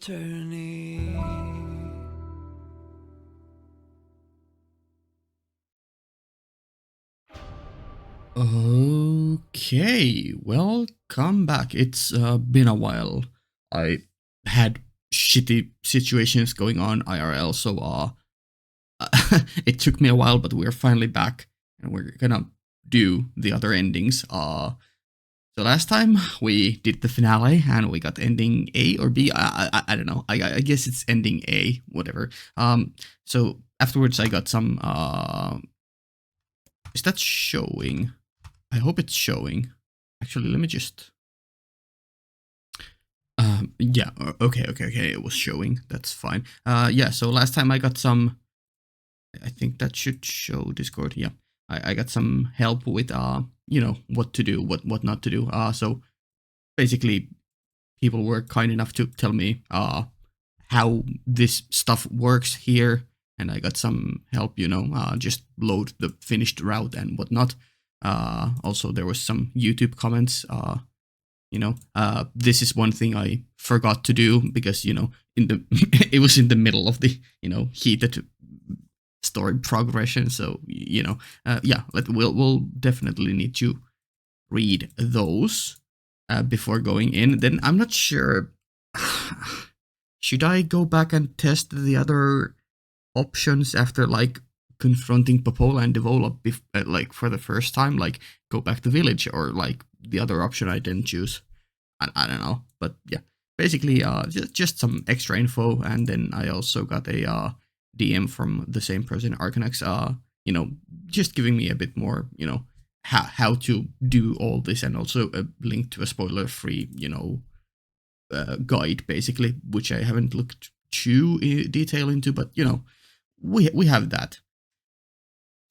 eternity. Okay, welcome back. It's been a while. I had shitty situations going on IRL, so it took me a while, but we're finally back, and we're gonna do the other endings. So last time we did the finale, and we got ending A or B. I don't know. I guess it's ending A, whatever. So afterwards I got some. Is that showing? I hope it's showing. Actually, let me just. Yeah. Okay. It was showing. That's fine. Yeah. So last time I got some. I think that should show Discord. Yeah. I got some help with you know, what to do, what not to do. So basically, people were kind enough to tell me how this stuff works here, and I got some help. You know, just load the finished route and whatnot. Also, there was some YouTube comments. You know, this is one thing I forgot to do because, you know, in the it was in the middle of the, you know, heated story progression. So, you know, yeah, we'll definitely need to read those before going in. Then I'm not sure. Should I go back and test the other options after like confronting Popola and Devola like for the first time, like go back to village, or like the other option I didn't choose? I don't know, but yeah, basically just some extra info. And then I also got a DM from the same person, Arcanex, you know, just giving me a bit more, you know, how to do all this, and also a link to a spoiler free, you know, guide basically, which I haven't looked too detail into, but you know, we have that.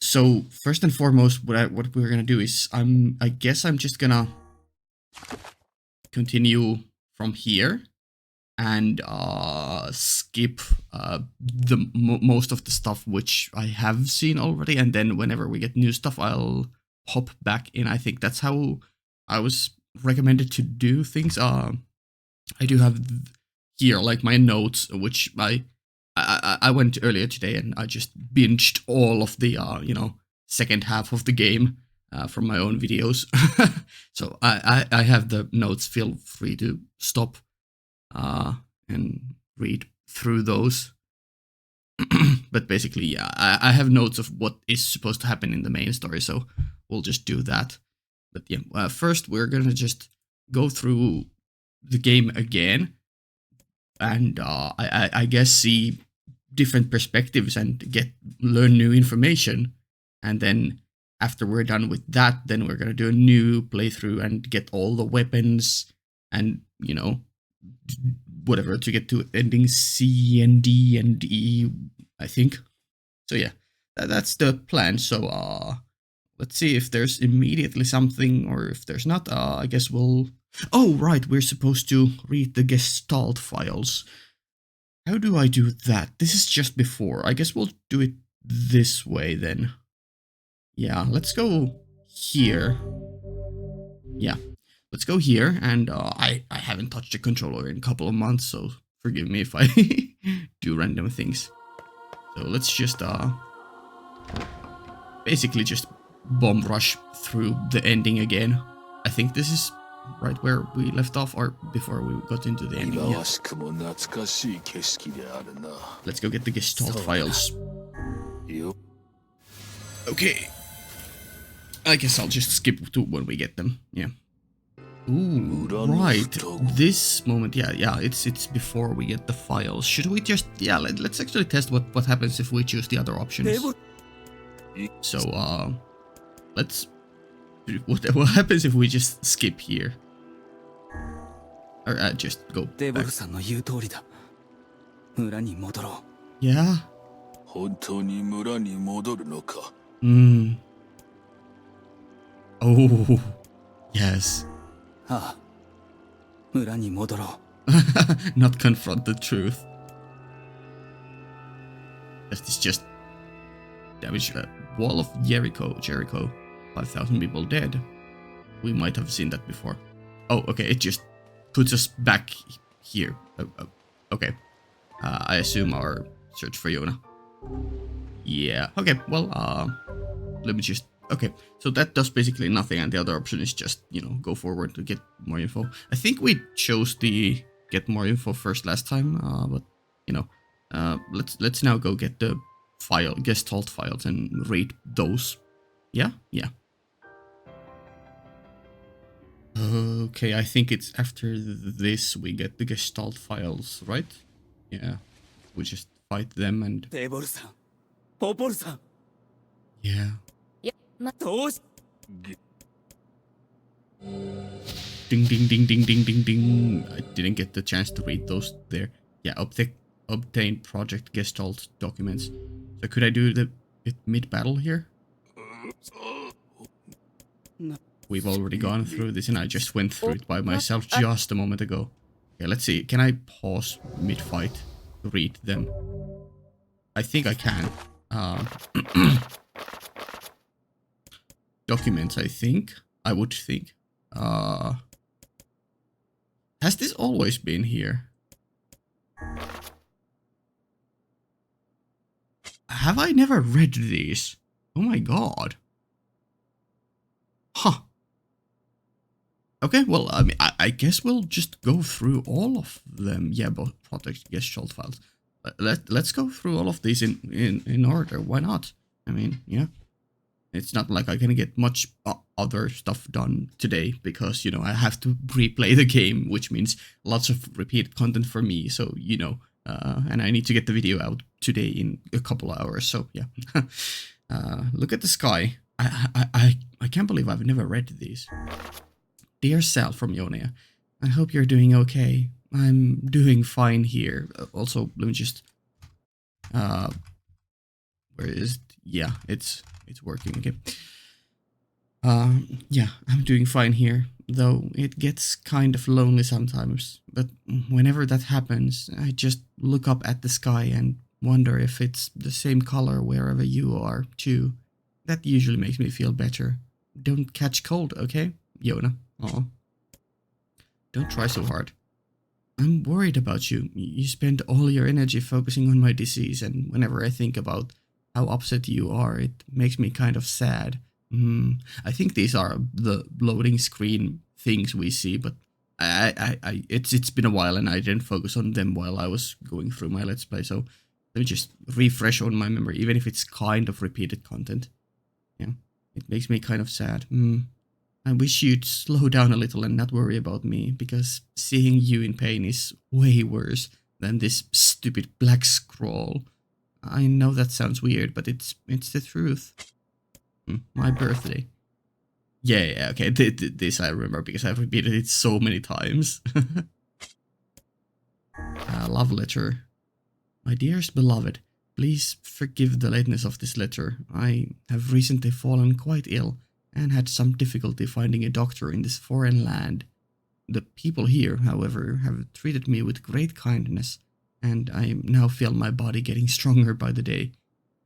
So first and foremost, what we're gonna do is I guess I'm just gonna continue from here and skip the most of the stuff which I have seen already, and then whenever we get new stuff, I'll hop back in. I think that's how I was recommended to do things. I do have here like my notes, which I went earlier today and I just binged all of the you know, second half of the game from my own videos. So I have the notes. Feel free to stop and read through those. But basically, yeah, I have notes of what is supposed to happen in the main story, so we'll just do that. But yeah, first we're gonna just go through the game again, and I guess see different perspectives and learn new information. And then after we're done with that, then we're gonna do a new playthrough and get all the weapons and, you know, whatever to get to ending C and D and E, I think. So yeah, that's the plan. So let's see if there's immediately something, or if there's not, I guess we'll... Oh, right, we're supposed to read the Gestalt files. How do I do that? This is just before. I guess we'll do it this way then. Yeah, let's go here. Yeah, let's go here. And I haven't touched a controller in a couple of months, so forgive me if I do random things. So let's just basically just bomb rush through the ending again. I think this is right where we left off, or before we got into the ending. Yeah. Let's go get the Gestalt files. Okay. I guess I'll just skip to when we get them. Yeah. Ooh, right. This moment, yeah, it's before we get the files. Should we just... Yeah, let's actually test what happens if we choose the other options. So, let's... What happens if we just skip here? Or just go back. Yeah? Oh, yes. Not confront the truth. It's just damage. Wall of Jericho. 5,000 people dead. We might have seen that before. Oh, okay. It just puts us back here. Okay. I assume our search for Yonah. Yeah. Okay. Well, let me just. Okay. So that does basically nothing, and the other option is just, you know, go forward to get more info. I think we chose the get more info first last time, but you know, let's now go get the Gestalt files and read those. Yeah. Yeah. Okay, I think it's after this we get the Gestalt files, right? Yeah, we just fight them and... テーボルさん、ポポルさん、 Yeah. どうし Ding, ding, ding, ding, ding, ding, ding. I didn't get the chance to read those there. Yeah, obtain project Gestalt documents. So could I do it mid-battle here? We've already gone through this and I just went through it by myself just a moment ago. Okay, let's see. Can I pause mid-fight to read them? I think I can. Documents, I think. I would think. Has this always been here? Have I never read these? Oh my god. Huh. Okay, well, I mean, I guess we'll just go through all of them. Yeah, both project Gestalt files. Let's go through all of these in order. Why not? I mean, yeah. It's not like I can get much other stuff done today because, you know, I have to replay the game, which means lots of repeated content for me. So, you know, and I need to get the video out today in a couple of hours. So, yeah. Look at the sky. I can't believe I've never read these. Dear Sal from Yonah, I hope you're doing okay. I'm doing fine here. Also, let me just... where is it? Yeah, it's working again. Yeah, I'm doing fine here, though it gets kind of lonely sometimes. But whenever that happens, I just look up at the sky and wonder if it's the same color wherever you are, too. That usually makes me feel better. Don't catch cold, okay? Yonah. Aw. Don't try so hard. I'm worried about you. You spend all your energy focusing on my disease, and whenever I think about how upset you are, it makes me kind of sad. I think these are the loading screen things we see, but it's been a while and I didn't focus on them while I was going through my Let's Play, so let me just refresh on my memory, even if it's kind of repeated content. Yeah, it makes me kind of sad. I wish you'd slow down a little and not worry about me, because seeing you in pain is way worse than this stupid black scroll. I know that sounds weird, but it's the truth. My birthday. Yeah, okay, this I remember because I've repeated it so many times. Love letter. My dearest beloved, please forgive the lateness of this letter. I have recently fallen quite ill and had some difficulty finding a doctor in this foreign land. The people here, however, have treated me with great kindness, and I now feel my body getting stronger by the day.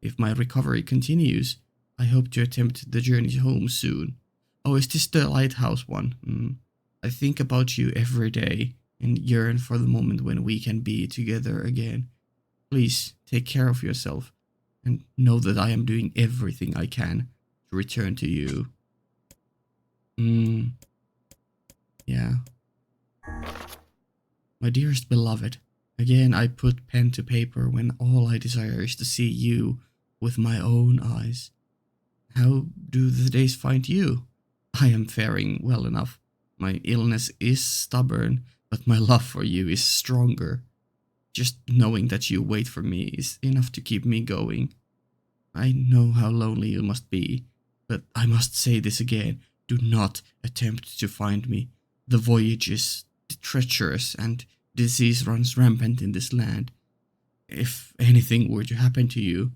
If my recovery continues, I hope to attempt the journey home soon. Oh, is this the lighthouse one? I think about you every day and yearn for the moment when we can be together again. Please take care of yourself and know that I am doing everything I can to return to you. Yeah. My dearest beloved, again I put pen to paper when all I desire is to see you with my own eyes. How do the days find you? I am faring well enough. My illness is stubborn, but my love for you is stronger. Just knowing that you wait for me is enough to keep me going. I know how lonely you must be, but I must say this again. Do not attempt to find me. The voyage is treacherous and disease runs rampant in this land. If anything were to happen to you,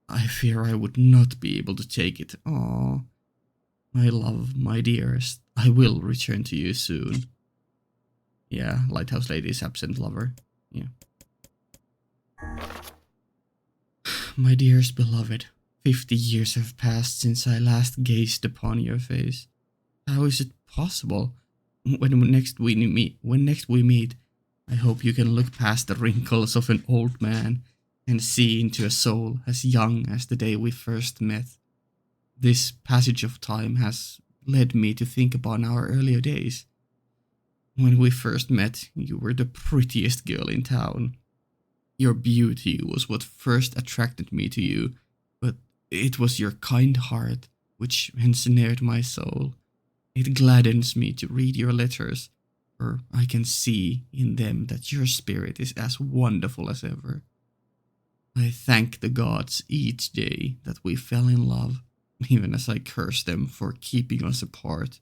I fear I would not be able to take it. Aww. My love, my dearest, I will return to you soon. Yeah, Lighthouse Lady's absent lover. Yeah. My dearest beloved, 50 years have passed since I last gazed upon your face. How is it possible? When next we meet, I hope you can look past the wrinkles of an old man and see into a soul as young as the day we first met. This passage of time has led me to think upon our earlier days. When we first met, you were the prettiest girl in town. Your beauty was what first attracted me to you, but it was your kind heart which ensnared my soul. It gladdens me to read your letters, for I can see in them that your spirit is as wonderful as ever. I thank the gods each day that we fell in love, even as I curse them for keeping us apart.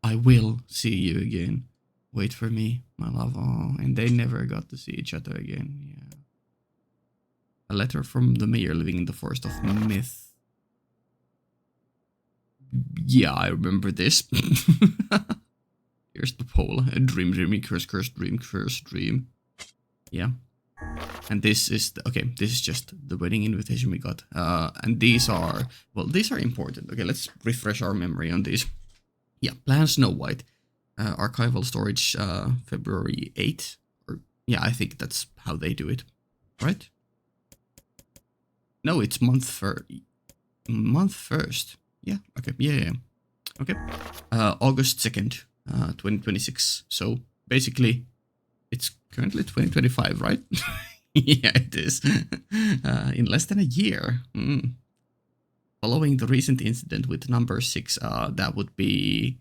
I will see you again. Wait for me, my love. Oh, and they never got to see each other again. Yeah. A letter from the mayor living in the forest of myth. Yeah, I remember this. Here's the poll. A dream, dreamy, curse, curse, dream, curse, dream. Yeah. And this is, this is just the wedding invitation we got. And these are, well, these are important. Okay, let's refresh our memory on these. Yeah, Plan Snow White. Archival storage, February 8th. Or, yeah, I think that's how they do it. Right? No, it's month first. Yeah, okay, yeah. Okay. August 2nd, 2026. So, basically, it's currently 2025, right? Yeah, it is. In less than a year. Following the recent incident with number 6, that would be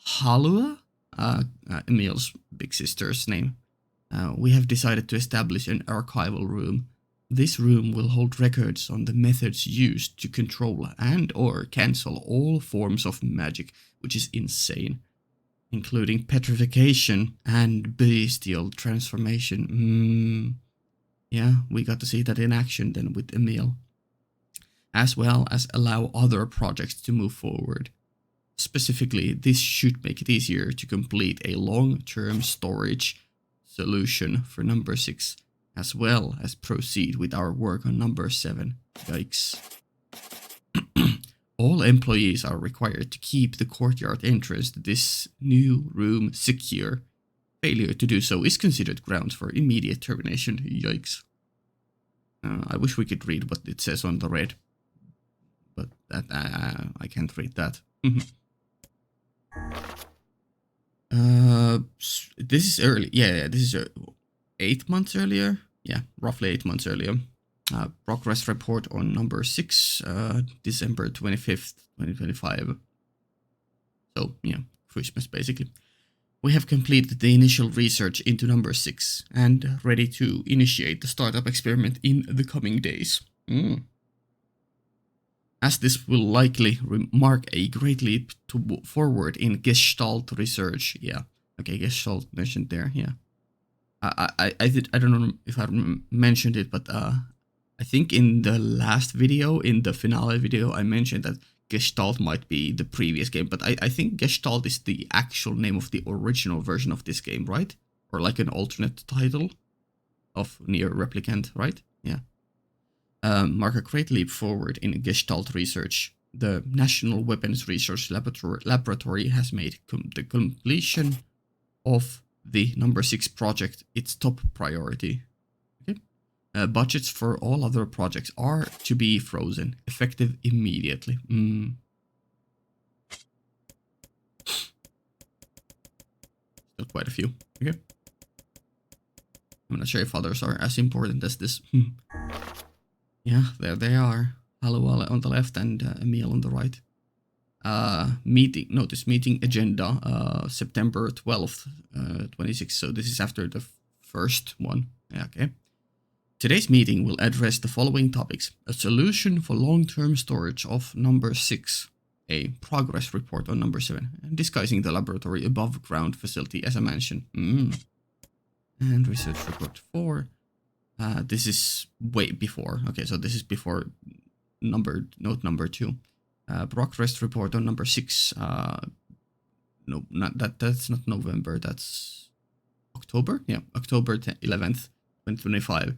Halua, Emil's big sister's name. We have decided to establish an archival room. This room will hold records on the methods used to control and or cancel all forms of magic, which is insane, including petrification and bestial transformation. Yeah, we got to see that in action then with Emil, as well as allow other projects to move forward. Specifically, this should make it easier to complete a long-term storage solution for number 6, as well as proceed with our work on number 7. Yikes. All employees are required to keep the courtyard entrance to this new room secure. Failure to do so is considered grounds for immediate termination. Yikes. I wish we could read what it says on the red, but that I can't read that. This is early. Yeah, this is 8 months earlier. Yeah, roughly 8 months earlier. Progress report on number 6, December 25th, 2025. So, yeah, Christmas basically. We have completed the initial research into number 6 and ready to initiate the startup experiment in the coming days. As this will likely mark a great leap forward in Gestalt research. Yeah, okay, Gestalt mentioned there, yeah. I don't know if I mentioned it, but I think in the last video, in the finale video, I mentioned that Gestalt might be the previous game, but I think Gestalt is the actual name of the original version of this game, right? Or like an alternate title of NieR Replicant, right? Yeah. Mark a great leap forward in Gestalt research. The National Weapons Research Laboratory has made the completion of the number 6 project its top priority. Okay. Budgets for all other projects are to be frozen, effective immediately. Still quite a few. Okay. I'm not sure if others are as important as this. Yeah, there they are. Halua on the left and Emil on the right. Meeting agenda, September 12th, 26. So this is after the first one. Yeah, okay. Today's meeting will address the following topics: a solution for long-term storage of number 6, a progress report on number 7, and disguising the laboratory above ground facility as I mentioned. And research report 4. This is way before. Okay, so this is before note number 2. Progress report on number 6. No, that's not November. That's October. Yeah, October 11th, 2025.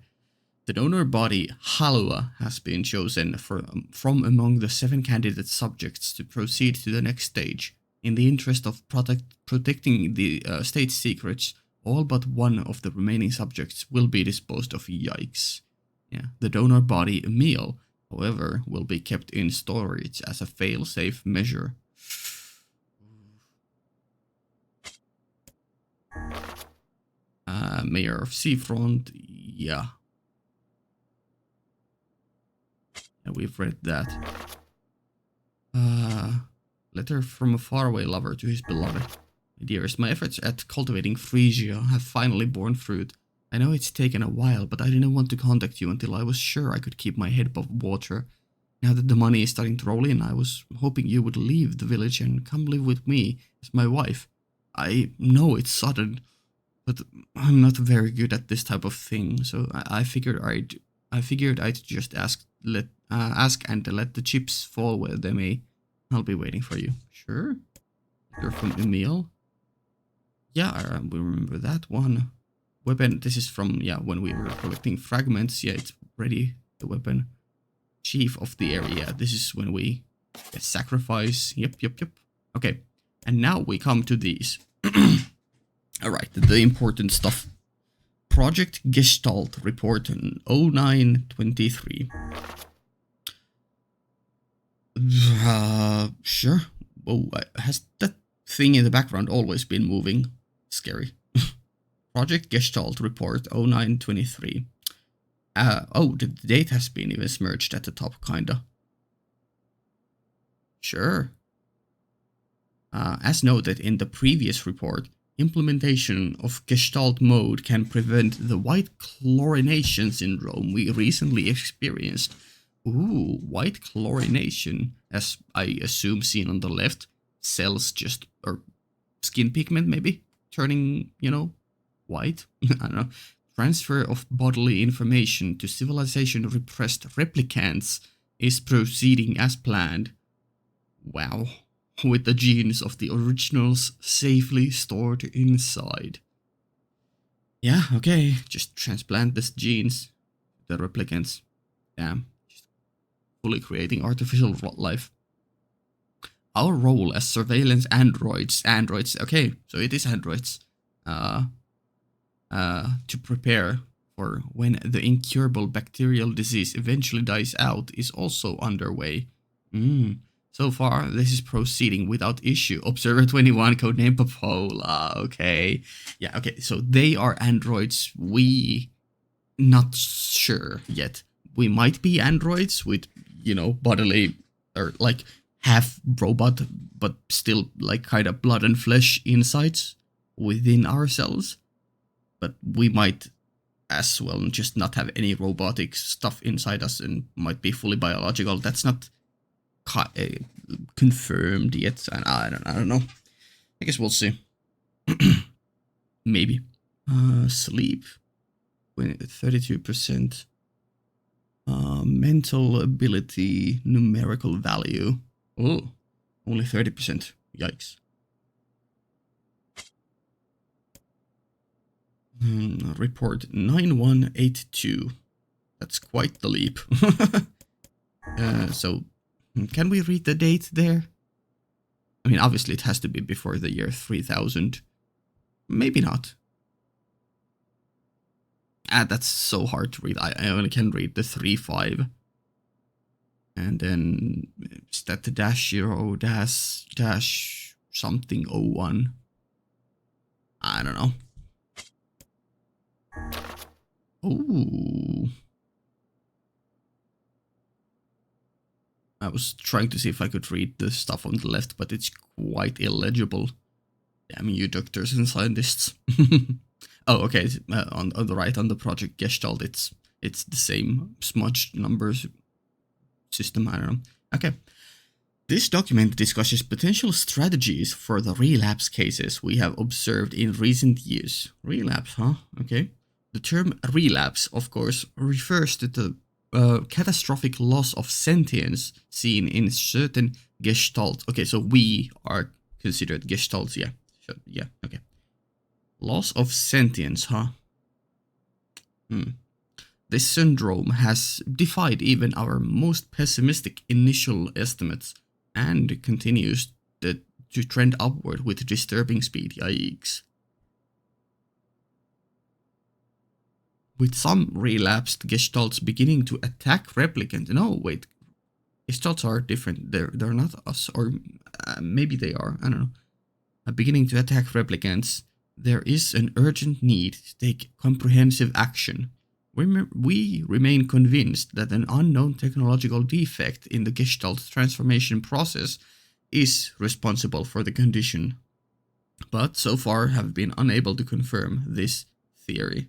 The donor body Halua has been chosen from among the 7 candidate subjects to proceed to the next stage. In the interest of protecting the state secrets, All but one of the remaining subjects will be disposed of. Yikes. Yeah, the donor body, Emil, however, will be kept in storage as a fail-safe measure. Mayor of Seafront, yeah. We've read that. Letter from a faraway lover to his beloved. Dearest, my efforts at cultivating Frisia have finally borne fruit. I know it's taken a while, but I didn't want to contact you until I was sure I could keep my head above water. Now that the money is starting to roll in, I was hoping you would leave the village and come live with me as my wife. I know it's sudden, but I'm not very good at this type of thing, so I figured I'd just ask and let the chips fall where they may. I'll be waiting for you. Sure. You're from Emil. Yeah, we remember that one. Weapon. This is from when we were collecting fragments. Yeah, it's ready. The weapon. Chief of the area. This is when we get sacrifice. Yep. Okay, and now we come to these. Alright, the important stuff. Project Gestalt report on 0923. Sure. Whoa, has that thing in the background always been moving? Scary. Project Gestalt report 0923. Oh, the date has been even smudged at the top, kinda. Sure. As noted in the previous report, implementation of Gestalt mode can prevent the white chlorination syndrome we recently experienced. Ooh, white chlorination, as I assume seen on the left, cells or skin pigment maybe, turning, white? I don't know. Transfer of bodily information to civilization repressed replicants is proceeding as planned. Wow. With the genes of the originals safely stored inside. Yeah, okay, just transplant these genes, the replicants. Damn, just fully creating artificial life. Our role as surveillance androids, okay, so it is androids, to prepare for when the incurable bacterial disease eventually dies out is also underway. So far, this is proceeding without issue. Observer 21, codename Popola. Okay. Yeah, okay. So they are androids. We not sure yet. We might be androids with, bodily or like half robot, but still like kind of blood and flesh insides within ourselves. But we might as well just not have any robotic stuff inside us and might be fully biological. That's not confirmed yet, and I don't know. I guess we'll see. Maybe. Sleep. 32%. Mental ability, numerical value. Oh, only 30%. Yikes. Report 9182. That's quite the leap. So, can we read the date there? I mean, obviously it has to be before the year 3000. Maybe not. That's so hard to read. I only can read the 35. And then is that the -0 dash something 01? I don't know. Ooh. I was trying to see if I could read the stuff on the left, but it's quite illegible. Damn you, doctors and scientists. Oh, okay. On the right, on the Project Gestalt, it's the same smudged numbers system. I don't know. Okay. This document discusses potential strategies for the relapse cases we have observed in recent years. Relapse, huh? Okay. The term relapse, of course, refers to the catastrophic loss of sentience seen in certain Gestalt. Okay, so we are considered Gestalts, yeah. Yeah, okay. Loss of sentience, huh? This syndrome has defied even our most pessimistic initial estimates and continues to trend upward with disturbing speed. Yikes. with some relapsed gestalts beginning to attack Replicant. No, wait, gestalts are different. They're not us, or maybe they are. I don't know. Beginning to attack replicants, there is an urgent need to take comprehensive action. We remain convinced that an unknown technological defect in the Gestalt transformation process is responsible for the condition, but so far have been unable to confirm this theory.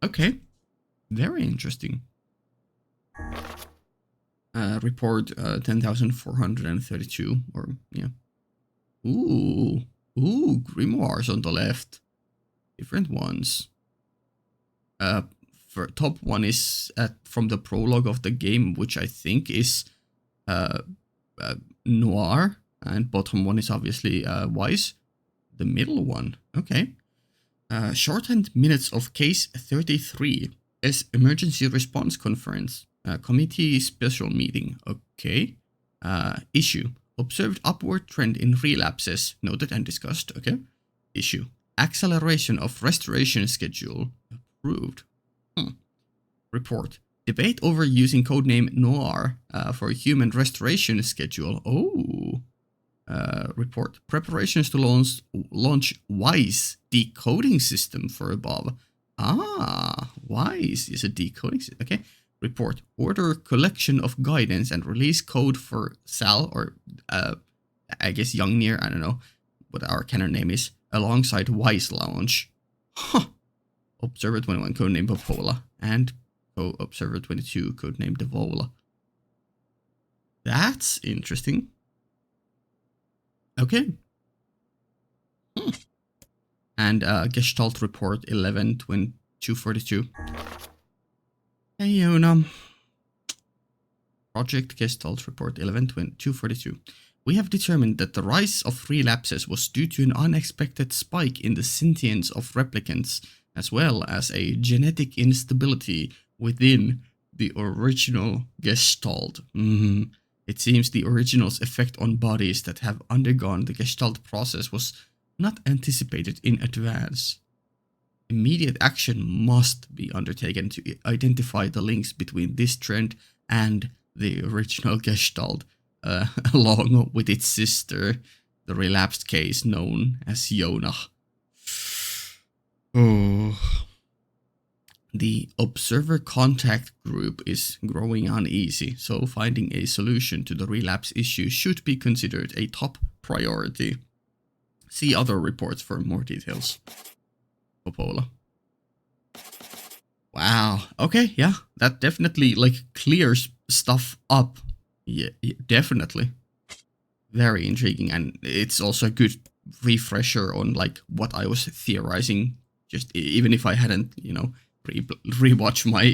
Okay, very interesting. Report 10,432, or yeah. Ooh, grimoires on the left. Different ones. For top one is from the prologue of the game, which I think is NieR, and bottom one is obviously Wise. The middle one, okay. Shortened minutes of case 33 is emergency response conference. Committee special meeting, okay. Issue. Observed upward trend in relapses, noted and discussed, okay. Issue. Acceleration of restoration schedule, approved. Report. Debate over using codename NieR for human restoration schedule. Oh. Report. Preparations to launch WISE decoding system for above. Ah, WISE is a decoding system, okay. Report. Order collection of guidance and release code for Sal, or I guess young NieR, I don't know what our canon name is, alongside WISE launch. Huh. Observer 21, codename Popola, and Observer 22, codename Devola. That's interesting. Okay. And Gestalt Report 11-242. Hey, yonah. Project Gestalt Report 11-242. We have determined that the rise of relapses was due to an unexpected spike in the sentience of replicants, as well as a genetic instability within the original Gestalt. It seems the original's effect on bodies that have undergone the Gestalt process was not anticipated in advance. Immediate action must be undertaken to identify the links between this trend and the original Gestalt, along with its sister, the relapsed case known as yonah. Oh. The observer contact group is growing uneasy, so finding a solution to the relapse issue should be considered a top priority. See other reports for more details. Popola. Wow. Okay, yeah, that definitely clears stuff up. Yeah, definitely. Very intriguing, and it's also a good refresher on what I was theorizing. Just even if I hadn't, rewatch my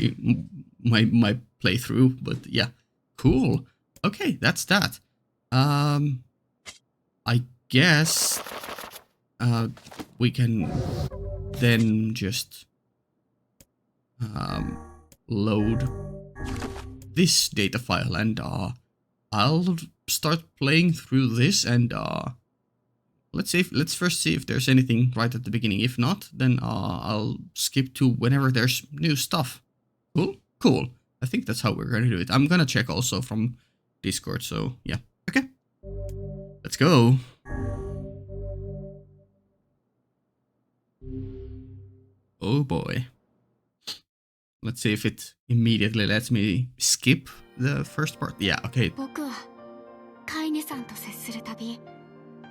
playthrough, but yeah, cool. Okay, that's that. I guess we can then just load this data file, and I'll start playing through this, and let's first see if there's anything right at the beginning. If not, then I'll skip to whenever there's new stuff. Cool. I think that's how we're gonna do it. I'm gonna check also from Discord, so yeah. Okay. Let's go. Oh boy. Let's see if it immediately lets me skip the first part. Yeah, okay. 僕はカイネさんと接するたび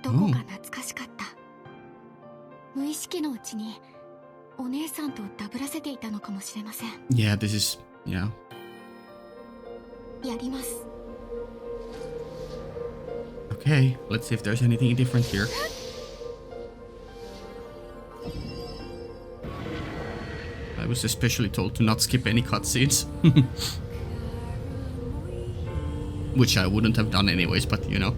どこか懐かしかった。無意識のうちにお姉さんとダブらせていたのかもしれません。 Yeah, this is... yeah. やります。 Okay, let's see if there's anything different here. I was especially told to not skip any cutscenes. Which I wouldn't have done anyways, but you know.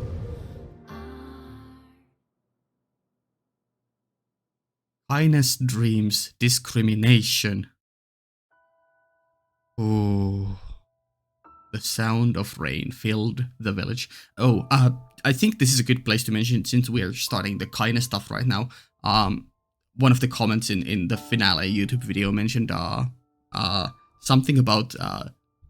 Kainé's dreams, discrimination. Oh. The sound of rain filled the village. Oh, I think this is a good place to mention, since we are starting the Kainé stuff right now. one of the comments in the finale YouTube video mentioned something about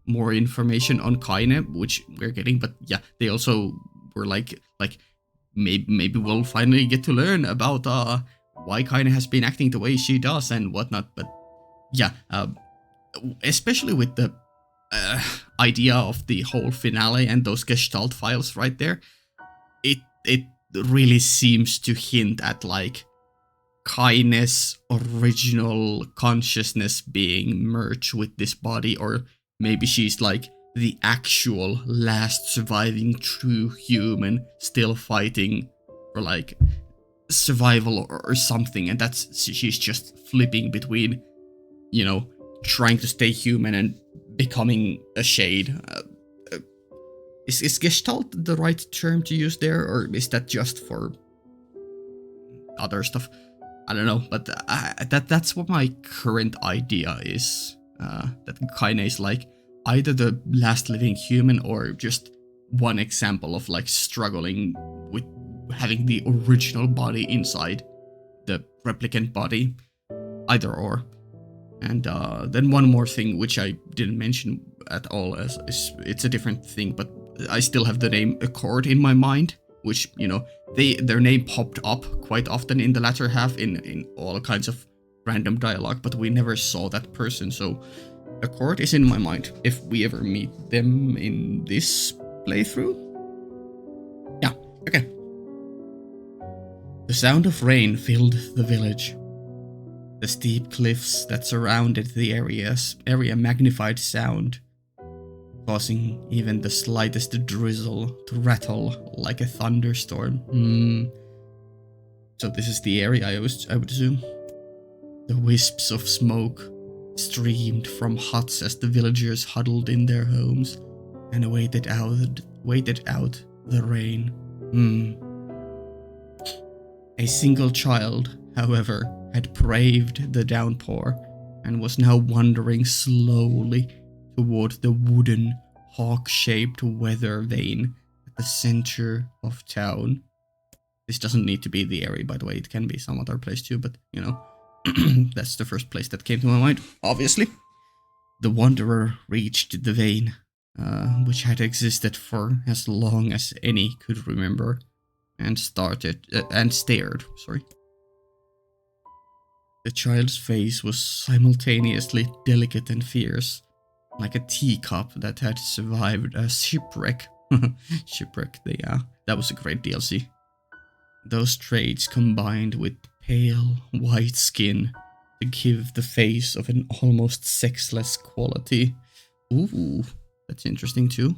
more information on Kainé, which we're getting, but yeah, they also were like maybe we'll finally get to learn about why Kainé has been acting the way she does and whatnot. But yeah, especially with the idea of the whole finale and those Gestalt files right there, it really seems to hint at like Kainé's original consciousness being merged with this body, or maybe she's like the actual last surviving true human still fighting for like survival or something, and she's just flipping between, you know, trying to stay human and becoming a shade. Is Gestalt the right term to use there, or is that just for other stuff? I don't know, but that's what my current idea is. That Kainé is like either the last living human or just one example of like struggling with having the original body inside the replicant body. Either or. And then one more thing which I didn't mention at all, is it's a different thing, but I still have the name Accord in my mind, which, you know, their name popped up quite often in the latter half in all kinds of random dialogue, but we never saw that person, so Accord is in my mind if we ever meet them in this playthrough. Yeah, okay. The sound of rain filled the village. The steep cliffs that surrounded the area magnified sound, causing even the slightest drizzle to rattle like a thunderstorm. So this is the area I would assume. The wisps of smoke streamed from huts as the villagers huddled in their homes and waited out the rain. A single child, however, had braved the downpour and was now wandering slowly toward the wooden, hawk-shaped weather vane at the center of town. This doesn't need to be the area, by the way, it can be some other place too, but, you know, that's the first place that came to my mind, obviously. The wanderer reached the vane, which had existed for as long as any could remember, and stared. The child's face was simultaneously delicate and fierce, like a teacup that had survived a shipwreck. Shipwreck, yeah, that was a great DLC. Those traits combined with pale, white skin to give the face of an almost sexless quality. Ooh, that's interesting too.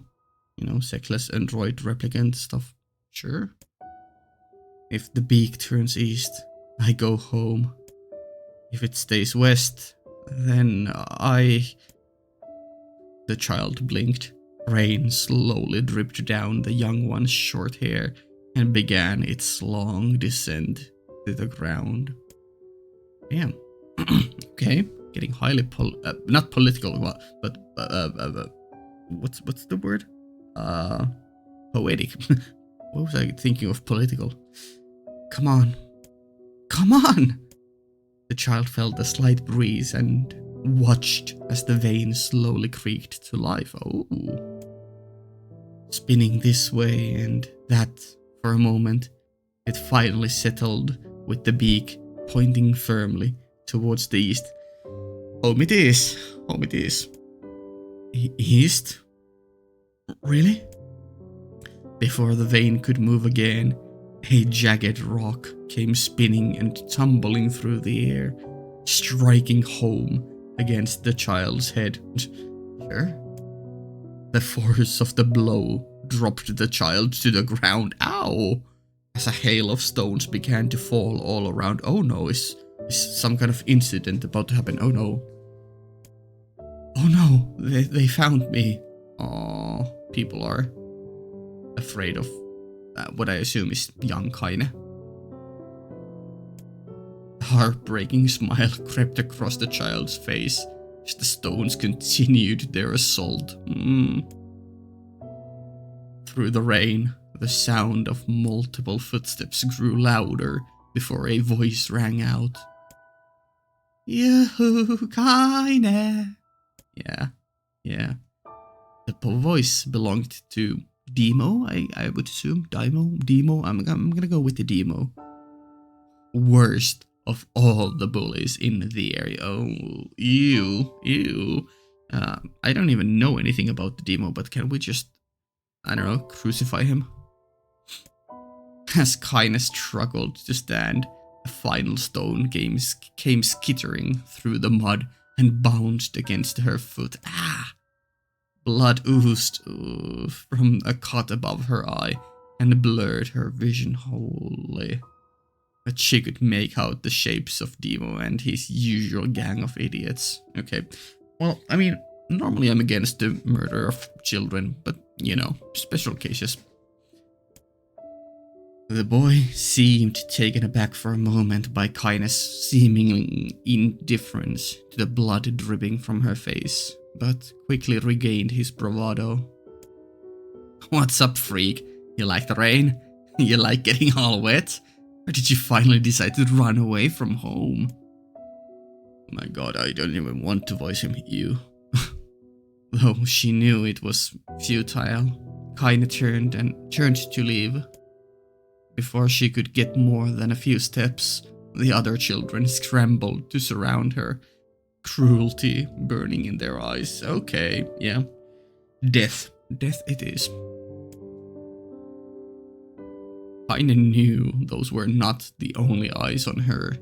You know, sexless android replicant stuff. Sure. If the beak turns east, I go home. If it stays west, then The child blinked. Rain slowly dripped down the young one's short hair and began its long descent to the ground. Damn. Okay, getting highly not political, but what's the word? Poetic. What was I thinking of political? Come on. Come on! The child felt a slight breeze and watched as the vein slowly creaked to life. Oh. Spinning this way and that for a moment, it finally settled with the beak pointing firmly towards the east. Home it is. Home it is. East? Really? Before the vein could move again, a jagged rock came spinning and tumbling through the air, striking home against the child's head. Sure. The force of the blow dropped the child to the ground. Ow! As a hail of stones began to fall all around. Oh no, is some kind of incident about to happen? Oh no. Oh no, they found me. Oh, people are afraid of what I assume is young Kainé. A heartbreaking smile crept across the child's face as the stones continued their assault. Through the rain, the sound of multiple footsteps grew louder before a voice rang out. Kainé. Yeah. The voice belonged to Dimo, I would assume. Dimo. I'm gonna go with the Dimo. Worst of all the bullies in the area. Oh, ew. I don't even know anything about the Demo, but can we just, I don't know, crucify him? As Kainé struggled to stand, a final stone came skittering through the mud and bounced against her foot. Ah! Blood oozed from a cut above her eye and blurred her vision wholly. But she could make out the shapes of Dimo and his usual gang of idiots. Okay, well, I mean, normally I'm against the murder of children, but, you know, special cases. The boy seemed taken aback for a moment by Kainé's seeming indifference to the blood dripping from her face, but quickly regained his bravado. What's up, freak? You like the rain? You like getting all wet? Or did you finally decide to run away from home? My god, I don't even want to voice him you. Though she knew it was futile, Kainé turned to leave. Before she could get more than a few steps, the other children scrambled to surround her, cruelty burning in their eyes. Okay, yeah. Death it is. Kainé knew those were not the only eyes on her.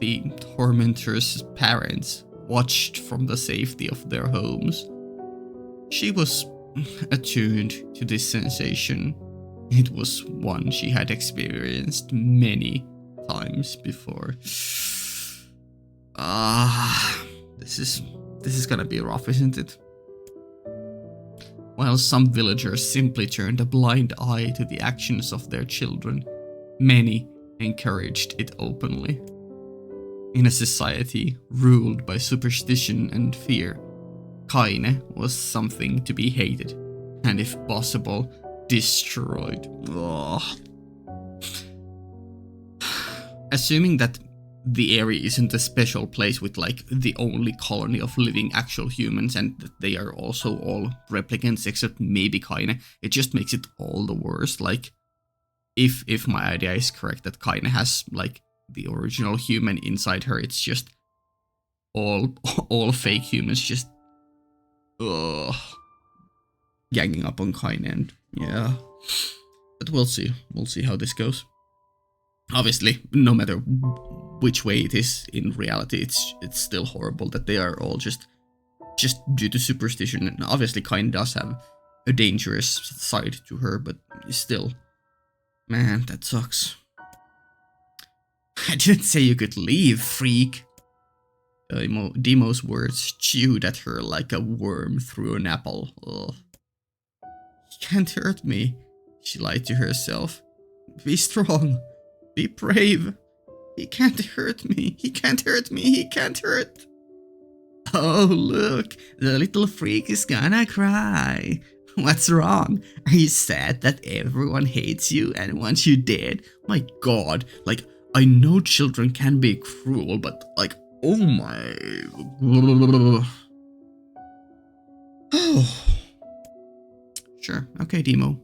The tormentor's parents watched from the safety of their homes. She was attuned to this sensation. It was one she had experienced many times before. This is gonna be rough, isn't it? While some villagers simply turned a blind eye to the actions of their children, many encouraged it openly. In a society ruled by superstition and fear, Kainé was something to be hated, and if possible, destroyed. Ugh. Assuming that the area isn't a special place with like the only colony of living actual humans and that they are also all replicants except maybe Kainé, it just makes it all the worse. Like, if my idea is correct that Kainé has like the original human inside her, it's just all fake humans just ganging up on Kainé, and yeah. But we'll see how this goes. Obviously, no matter which way it is in reality, it's still horrible that they are all just due to superstition. And obviously Kainé does have a dangerous side to her, but still, man, that sucks. I didn't say you could leave, freak. Dimo's words chewed at her like a worm through an apple. Ugh. He can't hurt me, she lied to herself. Be strong. Be brave. He can't hurt me. He can't hurt me. He can't hurt. Oh, look. The little freak is gonna cry. What's wrong? Are you sad that everyone hates you and wants you dead? My god. Like, I know children can be cruel, but like, oh my... Oh. Sure. Okay, Dimo.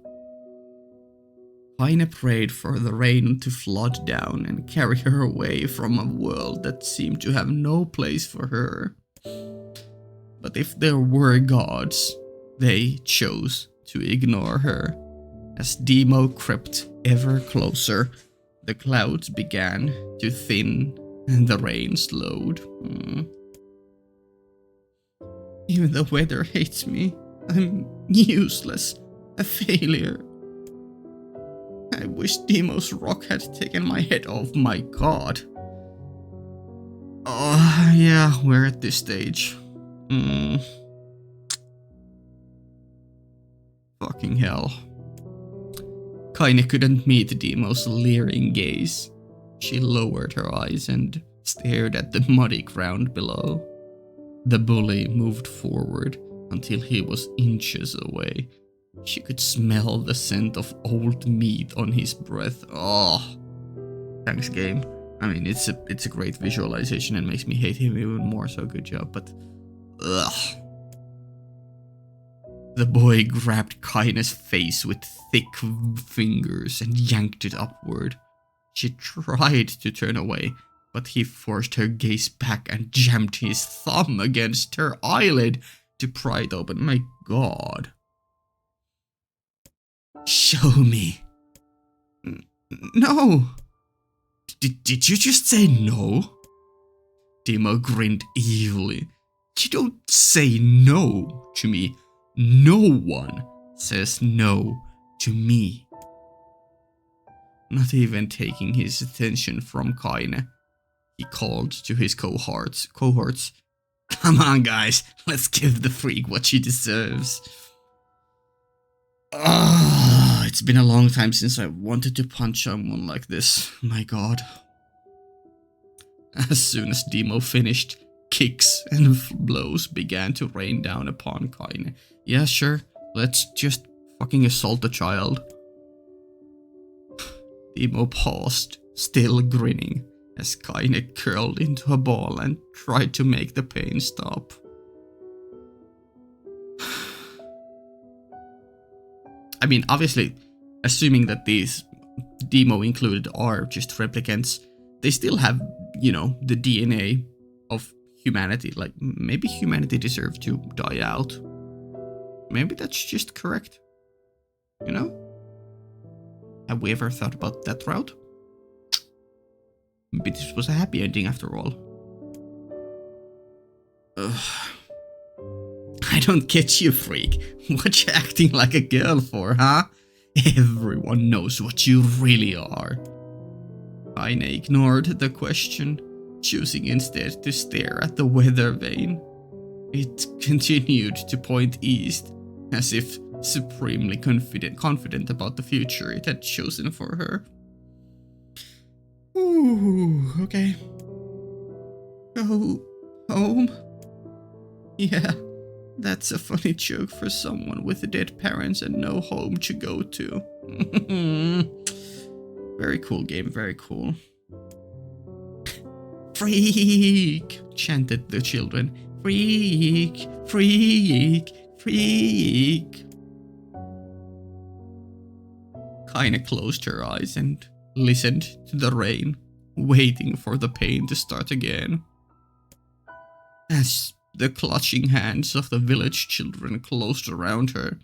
Kainé prayed for the rain to flood down and carry her away from a world that seemed to have no place for her. But if there were gods, they chose to ignore her. As Dimo crept ever closer, the clouds began to thin and the rain slowed. Even the weather hates me. I'm useless, a failure. I wish Dimo's rock had taken my head off, my god. Oh, yeah, we're at this stage. Fucking hell. Kainé couldn't meet Dimo's leering gaze. She lowered her eyes and stared at the muddy ground below. The bully moved forward until he was inches away. She could smell the scent of old meat on his breath. Oh, thanks, game. I mean, it's a great visualization and makes me hate him even more, so good job, but... Ugh. The boy grabbed Kainé's face with thick fingers and yanked it upward. She tried to turn away, but he forced her gaze back and jammed his thumb against her eyelid to pry it open. My god. Show me. No. Did you just say no? Dimo grinned evilly. You don't say no to me. No one says no to me. Not even taking his attention from Kainé, he called to his cohorts. Come on, guys, let's give the freak what she deserves. It's been a long time since I wanted to punch someone like this. My god. As soon as Dimo finished, kicks and blows began to rain down upon Kainé. Yeah, sure, let's just fucking assault the child. Dimo paused, still grinning, as Kainé curled into a ball and tried to make the pain stop. I mean, obviously, assuming that these Dimo included are just replicants, they still have, you know, the DNA of humanity. Like, maybe humanity deserves to die out. Maybe that's just correct. You know? Have we ever thought about that route? Maybe this was a happy ending after all. Ugh. I don't get you, freak. What you acting like a girl for, huh? Everyone knows what you really are. Kainé ignored the question, choosing instead to stare at the weather vane. It continued to point east, as if supremely confident about the future it had chosen for her. Ooh, okay. Go home? Yeah, that's a funny joke for someone with dead parents and no home to go to. Very cool game, very cool. Freak! Chanted the children. Freak! Freak! Freak! Kainé closed her eyes and listened to the rain, waiting for the pain to start again. As the clutching hands of the village children closed around her,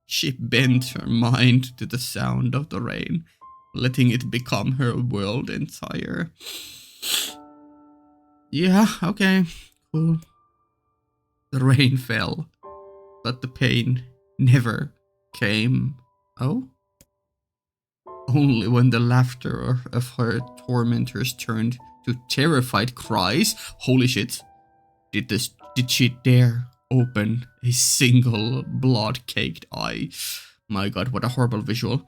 she bent her mind to the sound of the rain, letting it become her world entire. Yeah, okay, cool. The rain fell, but the pain never came. Oh? Only when the laughter of her tormentors turned to terrified cries, holy shit, did she dare open a single blood-caked eye. My god, what a horrible visual.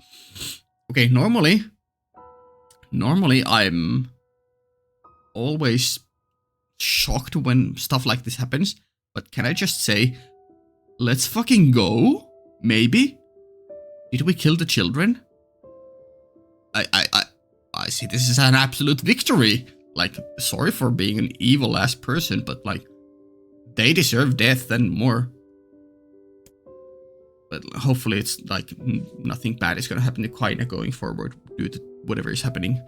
Okay, normally I'm always shocked when stuff like this happens, but can I just say, let's fucking go? Maybe? Did we kill the children? I see this is an absolute victory. Like, sorry for being an evil ass person, but like, they deserve death and more. But hopefully it's like nothing bad is gonna happen to Kainé going forward due to whatever is happening.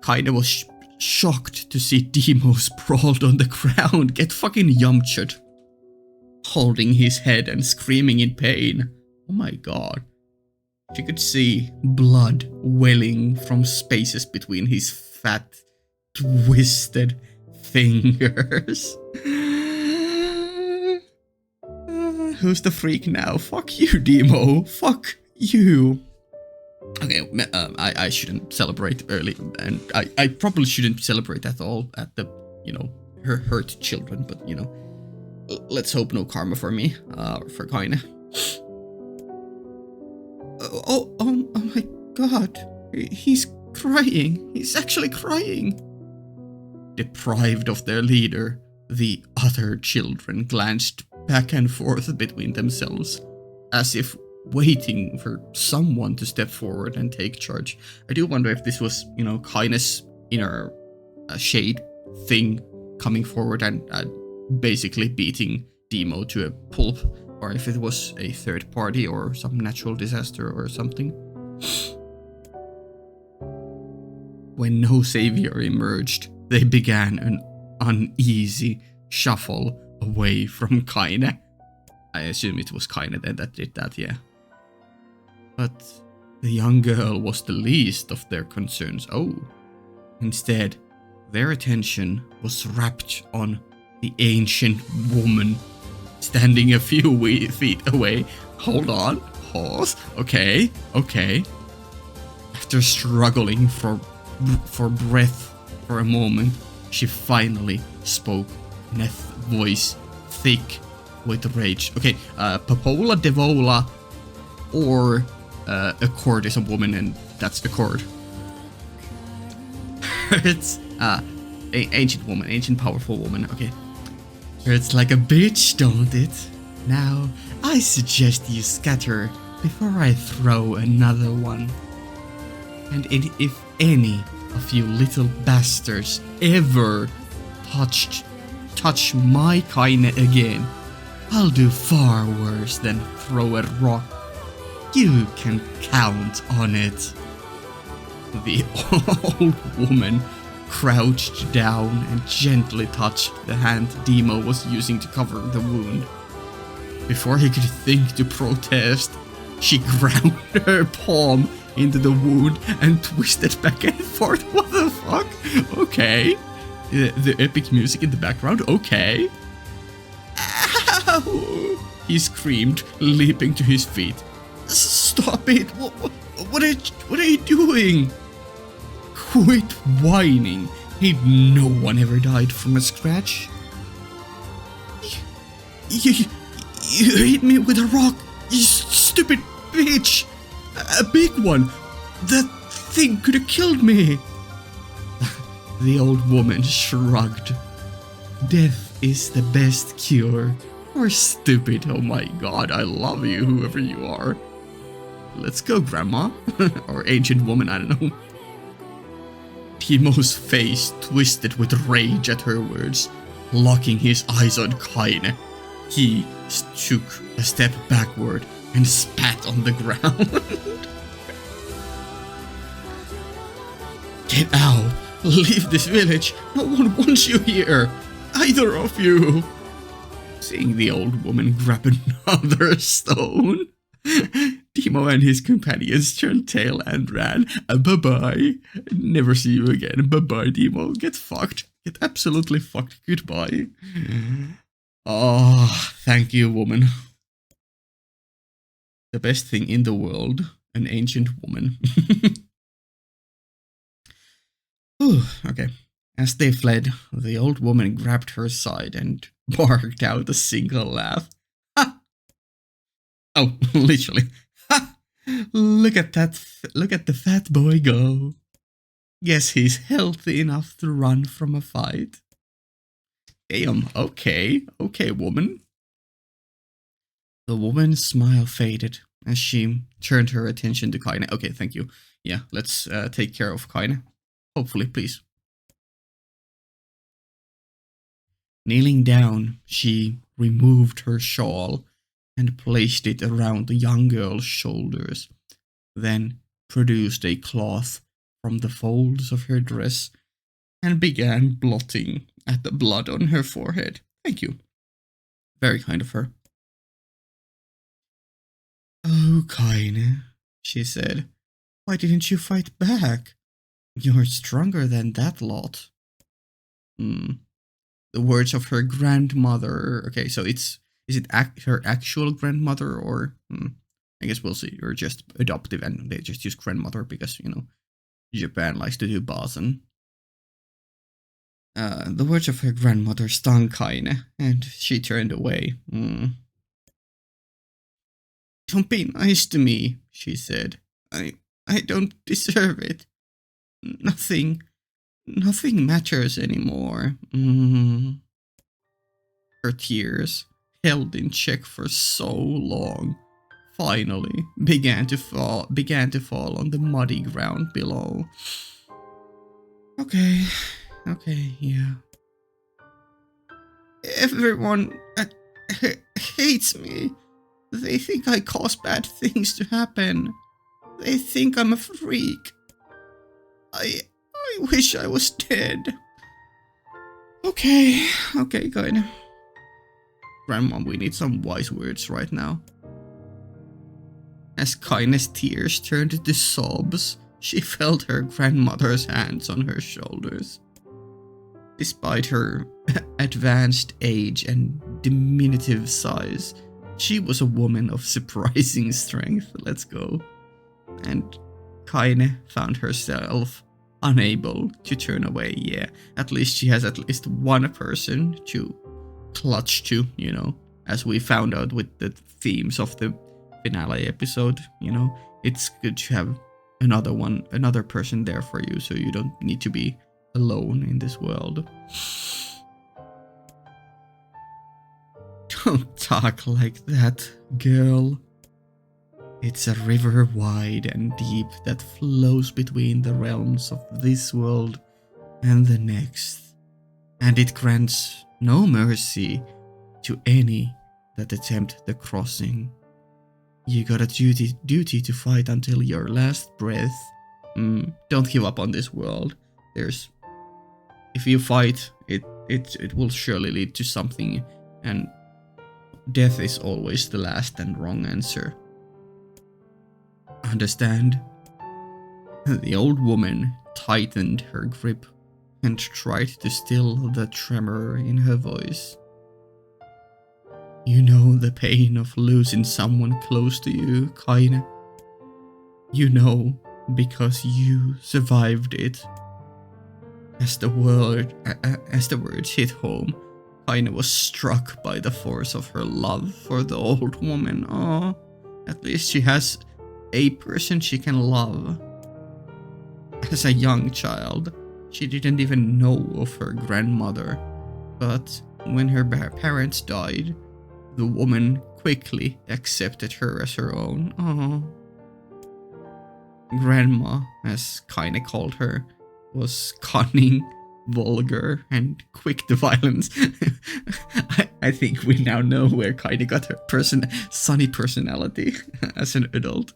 Kainé was shocked to see Dimo sprawled on the ground, get fucking yumchured, holding his head and screaming in pain. Oh my god. She could see blood welling from spaces between his fat, twisted fingers. Who's the freak now? Fuck you, Dimo. Fuck you. Okay, I shouldn't celebrate early, and I probably shouldn't celebrate at all at the, you know, her hurt children, but, you know, let's hope no karma for me, for Kainé. Oh my god, he's crying. He's actually crying. Deprived of their leader, the other children glanced back and forth between themselves, as if waiting for someone to step forward and take charge. I do wonder if this was, you know, Kainé's inner shade thing coming forward and basically beating Dimo to a pulp, or if it was a third party or some natural disaster or something. When no savior emerged, they began an uneasy shuffle away from Kainé. I assume it was Kainé then that did that, yeah. But the young girl was the least of their concerns. Oh, instead, their attention was rapt on the ancient woman standing a few feet away. Hold on, pause. Okay. After struggling for breath for a moment, she finally spoke in a voice thick with rage. Okay, Popola Devola, or a cord is a woman, and that's a cord. It's ancient woman, ancient powerful woman. Okay, hurts like a bitch, don't it? Now I suggest you scatter before I throw another one. And if any of you little bastards ever touch my Kainé again, I'll do far worse than throw a rock. You can count on it. The old woman crouched down and gently touched the hand Dimo was using to cover the wound. Before he could think to protest, she ground her palm into the wound and twisted back and forth. What the fuck? Okay. The epic music in the background. Okay. Ow! He screamed, leaping to his feet. Stop it! What are you doing? Quit whining. Ain't no one ever died from a scratch. You hit me with a rock, you stupid bitch! A big one! That thing could have killed me! The old woman shrugged. Death is the best cure. Or stupid, oh my god, I love you, whoever you are. Let's go, Grandma. Or ancient woman, I don't know. Timo's face twisted with rage at her words, locking his eyes on Kainé. He took a step backward and spat on the ground. Get out! Leave this village! No one wants you here! Either of you! Seeing the old woman grab another stone, Dimo and his companions turned tail and ran. Bye-bye. Never see you again. Bye-bye, Dimo. Get fucked. Get absolutely fucked. Goodbye. Oh, thank you, woman. The best thing in the world. An ancient woman. Okay. As they fled, the old woman grabbed her side and barked out a single laugh. Ha! Oh, literally. Ha! Look at the fat boy go. Guess he's healthy enough to run from a fight. Damn, okay, woman. The woman's smile faded as she turned her attention to Kainé. Okay, thank you. Yeah, let's take care of Kainé. Hopefully, please. Kneeling down, she removed her shawl and placed it around the young girl's shoulders, then produced a cloth from the folds of her dress and began blotting at the blood on her forehead. Thank you. Very kind of her. Oh, Kainé, she said, why didn't you fight back? You're stronger than that lot. The words of her grandmother. Okay, so is it her actual grandmother, or I guess we'll see. Or just adoptive, and they just use grandmother because, you know, Japan likes to do Basen. The words of her grandmother stung Kainé, and she turned away. Don't be nice to me, she said. I don't deserve it. Nothing matters anymore. Her tears, held in check for so long, finally began to fall on the muddy ground below. Okay, Okay, yeah. Everyone hates me. They think I cause bad things to happen. They think I'm a freak. I wish I was dead. Okay, Kainé. Grandma, we need some wise words right now. As Kainé's tears turned to sobs, she felt her grandmother's hands on her shoulders. Despite her advanced age and diminutive size, she was a woman of surprising strength. Let's go. And Kainé found herself unable to turn away. Yeah, at least she has at least one person to clutch to, you know, as we found out with the themes of the finale episode. You know, it's good to have another person there for you, so you don't need to be alone in this world. Don't talk like that, girl. It's a river wide and deep that flows between the realms of this world and the next, and it grants no mercy to any that attempt the crossing. You got a duty to fight until your last breath. Don't give up on this world. If you fight, it will surely lead to something, and death is always the last and wrong answer. Understand? The old woman tightened her grip and tried to still the tremor in her voice. You know the pain of losing someone close to you, Kainé. You know because you survived it. As the words hit home, Kainé was struck by the force of her love for the old woman. Oh, at least she has a person she can love. As a young child, she didn't even know of her grandmother, but when her parents died, the woman quickly accepted her as her own. Oh. Grandma, as Kainé called her, was cunning, vulgar, and quick to violence. I think we now know where Kainé got her sunny personality as an adult.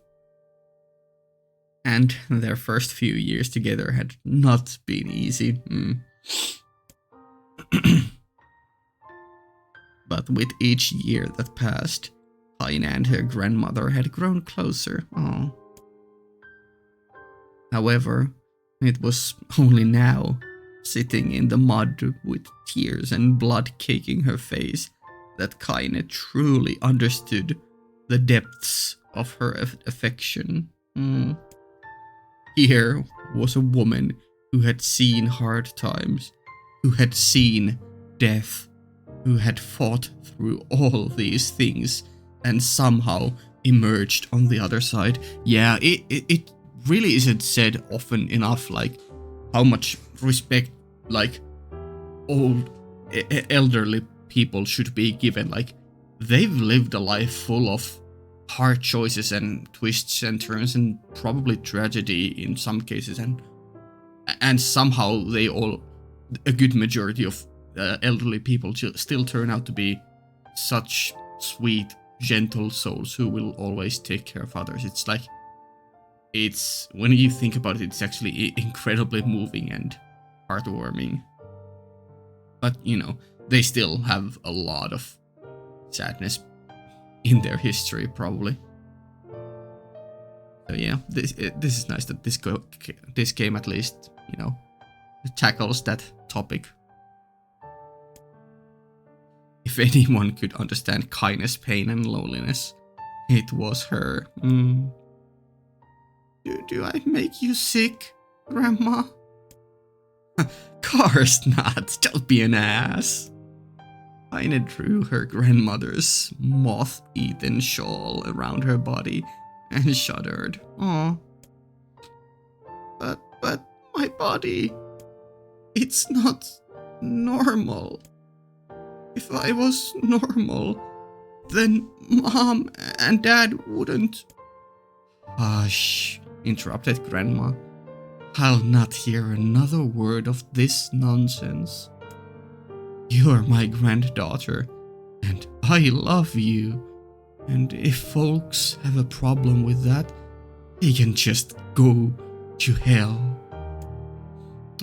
And their first few years together had not been easy. But with each year that passed, Kainé and her grandmother had grown closer. Oh. However, it was only now, sitting in the mud with tears and blood caking her face, that Kainé truly understood the depths of her affection. Here was a woman who had seen hard times, who had seen death, who had fought through all these things and somehow emerged on the other side. Yeah, it really isn't said often enough, like how much respect like old elderly people should be given. Like, they've lived a life full of hard choices and twists and turns and probably tragedy in some cases, and somehow a good majority of elderly people still turn out to be such sweet, gentle souls who will always take care of others. It's when you think about it, it's actually incredibly moving and heartwarming. But you know, they still have a lot of sadness in their history, probably. So yeah, this is nice that this game at least, you know, tackles that topic. If anyone could understand Kainé's pain and loneliness, it was her. Do I make you sick, Grandma? Course not, don't be an ass. Kainé drew her grandmother's moth-eaten shawl around her body and shuddered. Aw. But my body, it's not normal. If I was normal, then Mom and Dad wouldn't. Hush, interrupted Grandma. I'll not hear another word of this nonsense. You're my granddaughter, and I love you. And if folks have a problem with that, they can just go to hell.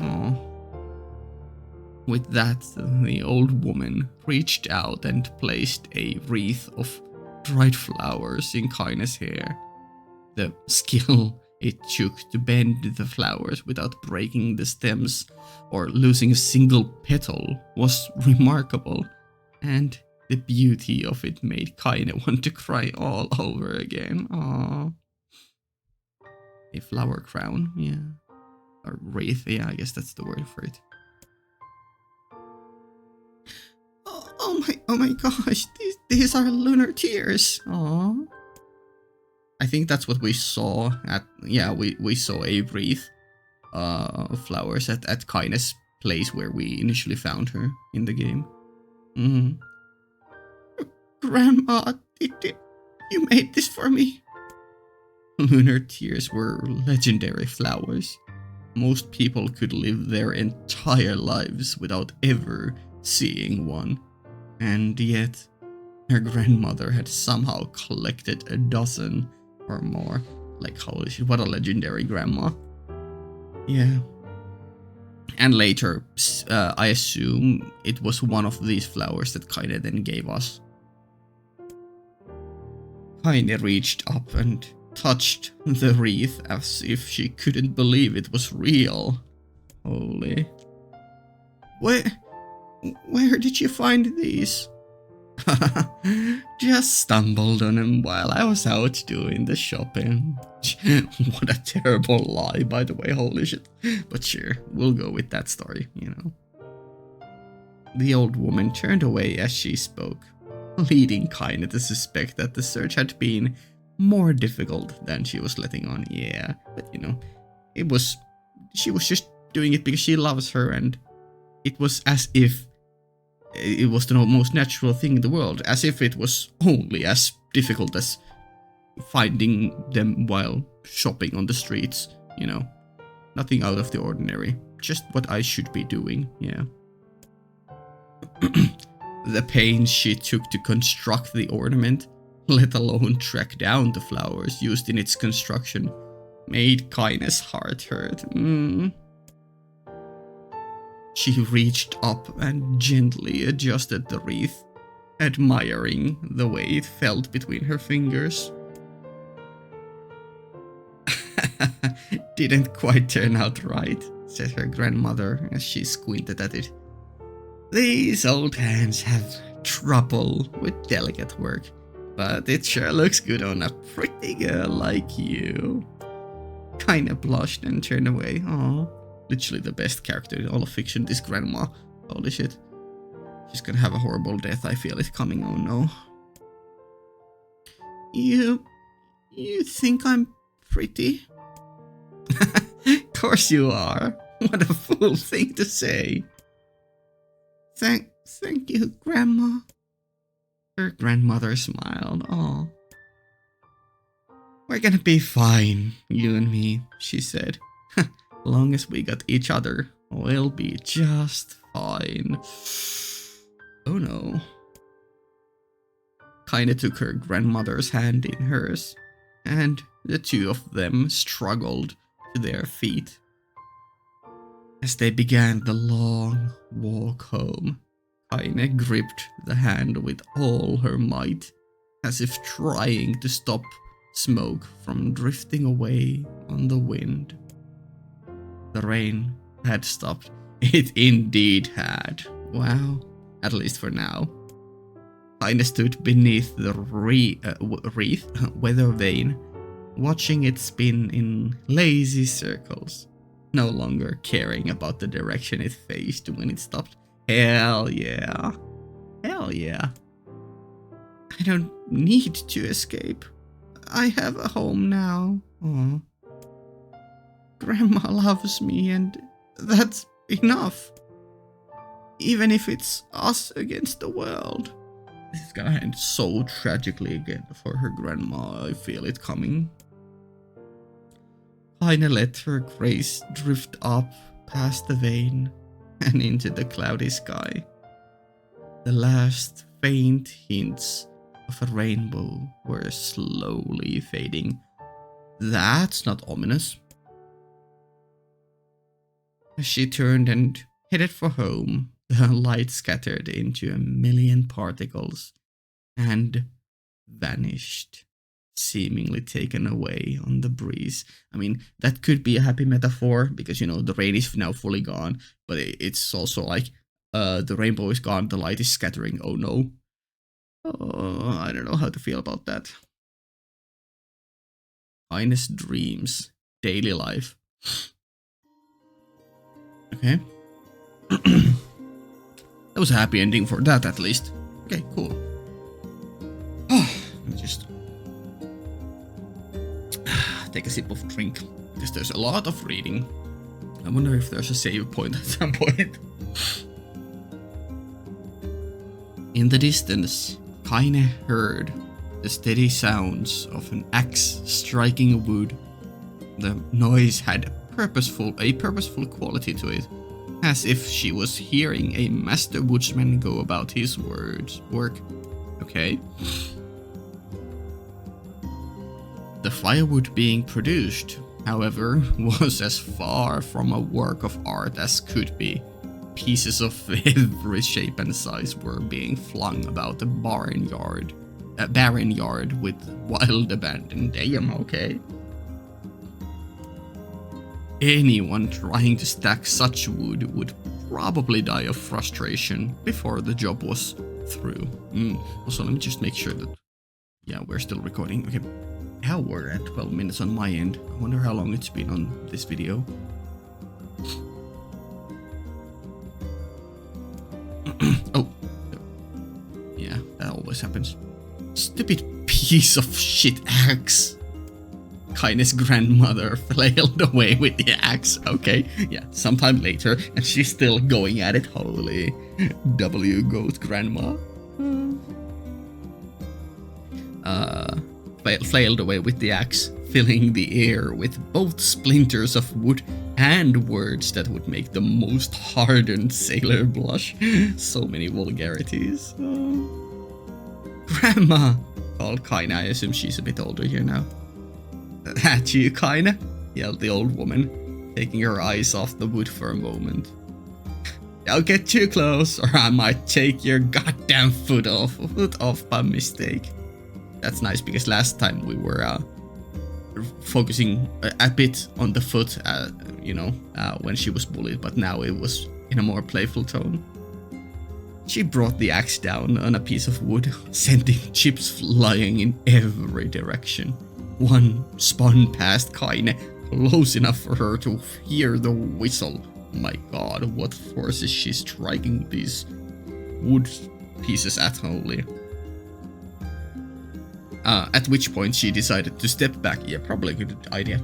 Oh. With that, the old woman reached out and placed a wreath of dried flowers in Kainé's hair. The skill it took to bend the flowers without breaking the stems or losing a single petal was remarkable, and the beauty of it made Kainé want to cry all over again. Aww. A flower crown, yeah. Or wreath, yeah, I guess that's the word for it. Oh my gosh, these are lunar tears. Aww. I think that's what we saw at, yeah, we saw a wreath of flowers at Kainé's place where we initially found her in the game. Grandma, you made this for me? Lunar tears were legendary flowers. Most people could live their entire lives without ever seeing one. And yet, her grandmother had somehow collected a dozen or more. Like, holy shit, what a legendary grandma. Yeah. And later, I assume it was one of these flowers that Kainé then gave us. Kainé reached up and touched the wreath as if she couldn't believe it was real. Holy. Where did you find these? Just stumbled on them while I was out doing the shopping. What a terrible lie, by the way, holy shit. But sure, we'll go with that story, you know. The old woman turned away as she spoke, leading Kainé to suspect that the search had been more difficult than she was letting on. Yeah, but you know, she was just doing it because she loves her, and it was as if it was the most natural thing in the world, as if it was only as difficult as finding them while shopping on the streets, you know. Nothing out of the ordinary, just what I should be doing, yeah. The pains she took to construct the ornament, let alone track down the flowers used in its construction, made Kainé's heart hurt. She reached up and gently adjusted the wreath, admiring the way it felt between her fingers. Didn't quite turn out right, said her grandmother as she squinted at it. These old hands have trouble with delicate work, but it sure looks good on a pretty girl like you. Kainé blushed and turned away. Aww. Literally the best character in all of fiction, this grandma. Holy shit. She's gonna have a horrible death, I feel it coming, oh no. You think I'm pretty? Of course you are. What a fool thing to say. Thank you, Grandma. Her grandmother smiled. Aw. We're gonna be fine, you and me, she said. Long as we got each other, we'll be just fine. Oh no. Kainé took her grandmother's hand in hers, and the two of them struggled to their feet. As they began the long walk home, Kainé gripped the hand with all her might, as if trying to stop smoke from drifting away on the wind. The rain had stopped. It indeed had. Wow. At least for now. Kainé stood beneath the weather vane, watching it spin in lazy circles, no longer caring about the direction it faced when it stopped. Hell yeah. Hell yeah. I don't need to escape. I have a home now. Aww. Grandma loves me, and that's enough. Even if it's us against the world. This is gonna end so tragically again for her grandma. I feel it coming. Kainé let her grace drift up past the vein and into the cloudy sky. The last faint hints of a rainbow were slowly fading. That's not ominous. As she turned and headed for home, the light scattered into a million particles and vanished, seemingly taken away on the breeze. I mean, that could be a happy metaphor because, you know, the rain is now fully gone, but it's also like the rainbow is gone, the light is scattering. Oh no. Oh, I don't know how to feel about that. Kainé's dreams, daily life. Okay. That was a happy ending for that, at least. Okay, cool. Let me just take a sip of drink, because there's a lot of reading. I wonder if there's a save point at some point. In the distance, Kainé heard the steady sounds of an axe striking wood. The noise had a purposeful quality to it, as if she was hearing a master woodsman go about his work. Okay. The firewood being produced, however, was as far from a work of art as could be. Pieces of every shape and size were being flung about the barren yard with wild abandon. Damn, okay. Anyone trying to stack such wood would probably die of frustration before the job was through. Also, let me just make sure that... Yeah, we're still recording. Okay. Now we're at 12 minutes on my end. I wonder how long it's been on this video. Oh. Yeah, that always happens. Stupid piece of shit axe. Kainé's grandmother flailed away with the axe. Okay, yeah, sometime later, and she's still going at it. Holy W goat grandma. Flailed away with the axe, filling the air with both splinters of wood and words that would make the most hardened sailor blush. So many vulgarities. Grandma, called Kainé. I assume she's a bit older here now. That you, Kainé? Yelled the old woman, taking her eyes off the wood for a moment. Don't get too close, or I might take your goddamn foot off by mistake. That's nice, because last time we were focusing a bit on the foot, when she was bullied, but now it was in a more playful tone. She brought the axe down on a piece of wood, sending chips flying in every direction. One spun past Kainé, close enough for her to hear the whistle. My god, what force is she striking these wood pieces at, holy? At which point she decided to step back. Yeah, probably a good idea.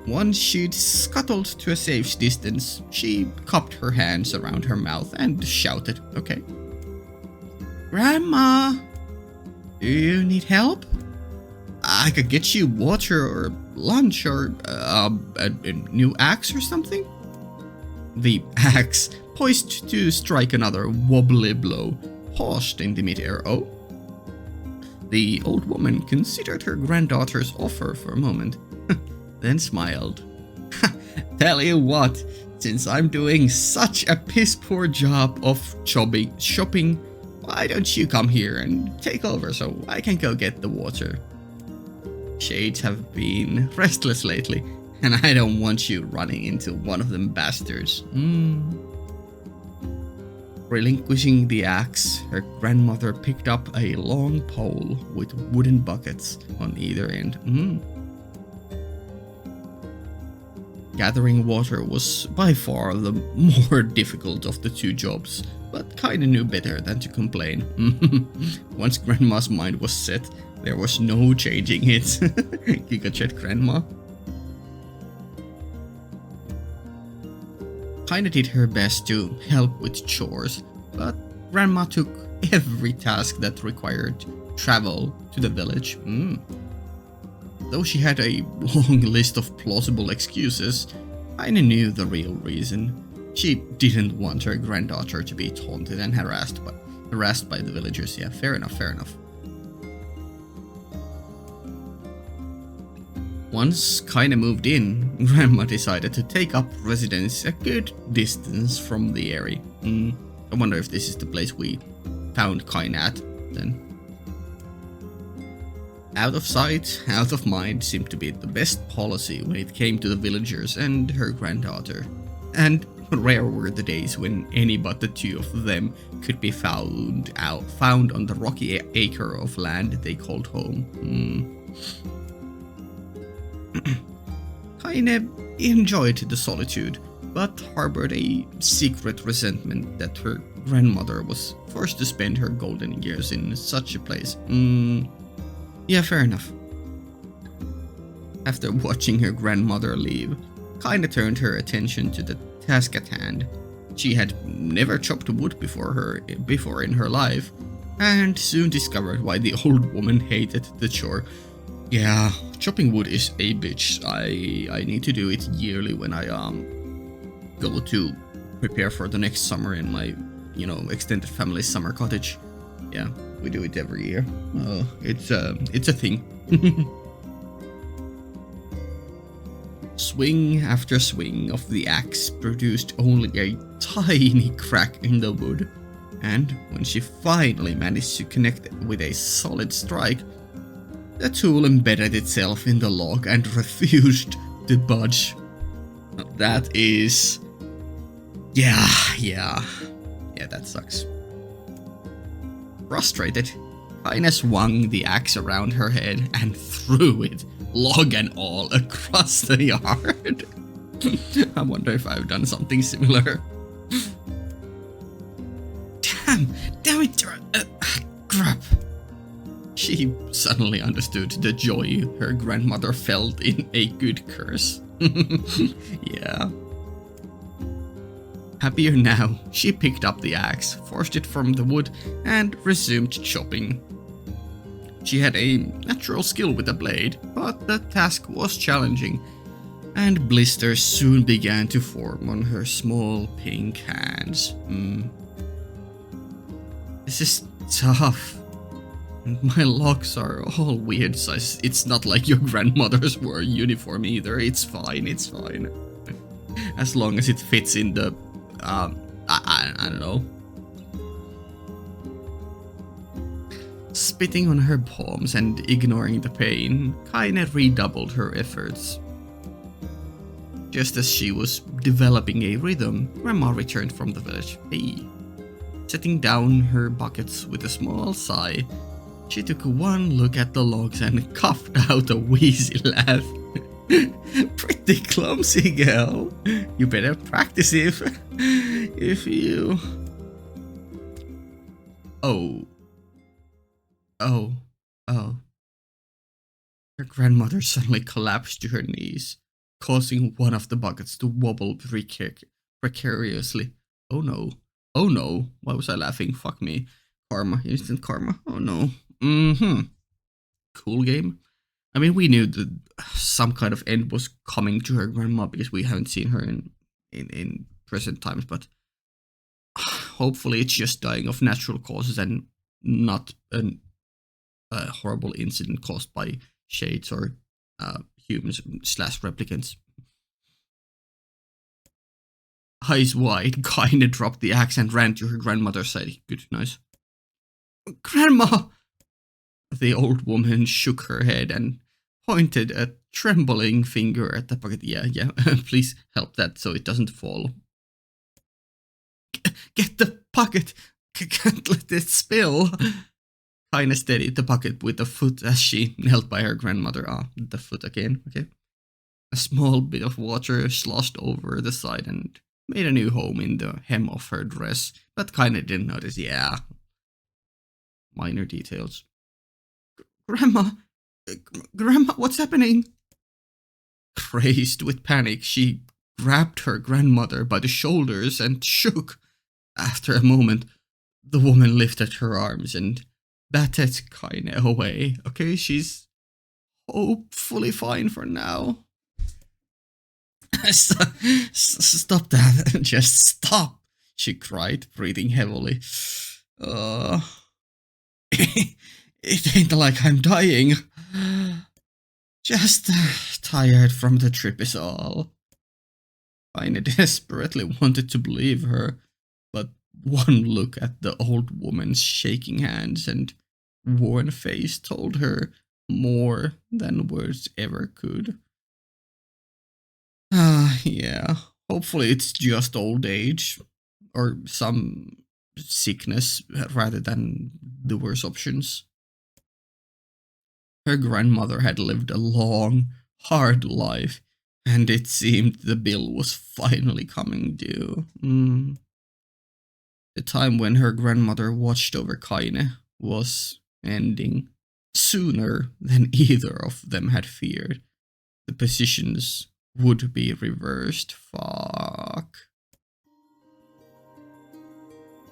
Once she'd scuttled to a safe distance, she cupped her hands around her mouth and shouted, okay. Grandma, do you need help? I could get you water or lunch or a new axe or something? The axe, poised to strike another wobbly blow, paused in the midair. Oh? The old woman considered her granddaughter's offer for a moment, then smiled. Tell you what, since I'm doing such a piss-poor job of shopping, why don't you come here and take over so I can go get the water? Shades have been restless lately, and I don't want you running into one of them bastards. Relinquishing the axe, her grandmother picked up a long pole with wooden buckets on either end. Gathering water was by far the more difficult of the two jobs, but Kainé knew better than to complain. Once Grandma's mind was set, there was no changing it. Gigachat Grandma. Kainé did her best to help with chores, but Grandma took every task that required travel to the village. Though she had a long list of plausible excuses, Kainé knew the real reason. She didn't want her granddaughter to be taunted and harassed by the villagers. Yeah, fair enough, fair enough. Once Kainé moved in, Grandma decided to take up residence a good distance from the area. I wonder if this is the place we found Kainé at, then. Out of sight, out of mind seemed to be the best policy when it came to the villagers and her granddaughter. And rare were the days when any but the two of them could be found on the rocky acre of land they called home. Kainé enjoyed the solitude, but harbored a secret resentment that her grandmother was forced to spend her golden years in such a place. Yeah, fair enough. After watching her grandmother leave, Kainé turned her attention to the task at hand. She had never chopped wood before in her life, and soon discovered why the old woman hated the chore. Yeah, chopping wood is a bitch. I need to do it yearly when I go to prepare for the next summer in my, extended family summer cottage. Yeah, we do it every year. It's a thing. Swing after swing of the axe produced only a tiny crack in the wood, and when she finally managed to connect with a solid strike, the tool embedded itself in the log and refused to budge. That is... Yeah, that sucks. Frustrated, Kainé swung the axe around her head and threw it, log and all, across the yard. I wonder if I've done something similar. Damn it, crap. She suddenly understood the joy her grandmother felt in a good curse. Yeah. Happier now, she picked up the axe, forced it from the wood, and resumed chopping. She had a natural skill with the blade, but the task was challenging, and blisters soon began to form on her small pink hands. This is tough. And my locks are all weird sizes. It's not like your grandmother's wore uniform either. It's fine. As long as it fits in the I don't know. Spitting on her palms and ignoring the pain, Kainé redoubled her efforts. Just as she was developing a rhythm, Grandma returned from the village. Hey. Setting down her buckets with a small sigh, she took one look at the logs and coughed out a wheezy laugh. Pretty clumsy, girl. You better practice if you... Oh. Her grandmother suddenly collapsed to her knees, causing one of the buckets to wobble precariously. Oh no. Why was I laughing? Fuck me. Karma. Instant karma. Oh no. Cool game. I mean, we knew that some kind of end was coming to her grandma because we haven't seen her in present times, but hopefully it's just dying of natural causes and not a horrible incident caused by shades or humans / replicants. Eyes wide, Kainé dropped the axe and ran to her grandmother's side. Good, nice. Grandma! The old woman shook her head and pointed a trembling finger at the bucket. Yeah, please help that so it doesn't fall. Get the bucket! Can't let it spill! Kainé steadied the bucket with a foot as she knelt by her grandmother. The foot again, okay. A small bit of water sloshed over the side and made a new home in the hem of her dress, but Kainé didn't notice. Yeah. Minor details. Grandma, what's happening? Crazed with panic, she grabbed her grandmother by the shoulders and shook. After a moment, the woman lifted her arms and batted Kainé away. Okay, she's hopefully fine for now. Stop that. Just stop, she cried, breathing heavily. It ain't like I'm dying. Just tired from the trip is all. Kainé desperately wanted to believe her, but one look at the old woman's shaking hands and worn face told her more than words ever could. Yeah, hopefully it's just old age, or some sickness rather than the worst options. Her grandmother had lived a long, hard life, and it seemed the bill was finally coming due. The time when her grandmother watched over Kainé was ending sooner than either of them had feared. The positions would be reversed. Fuck.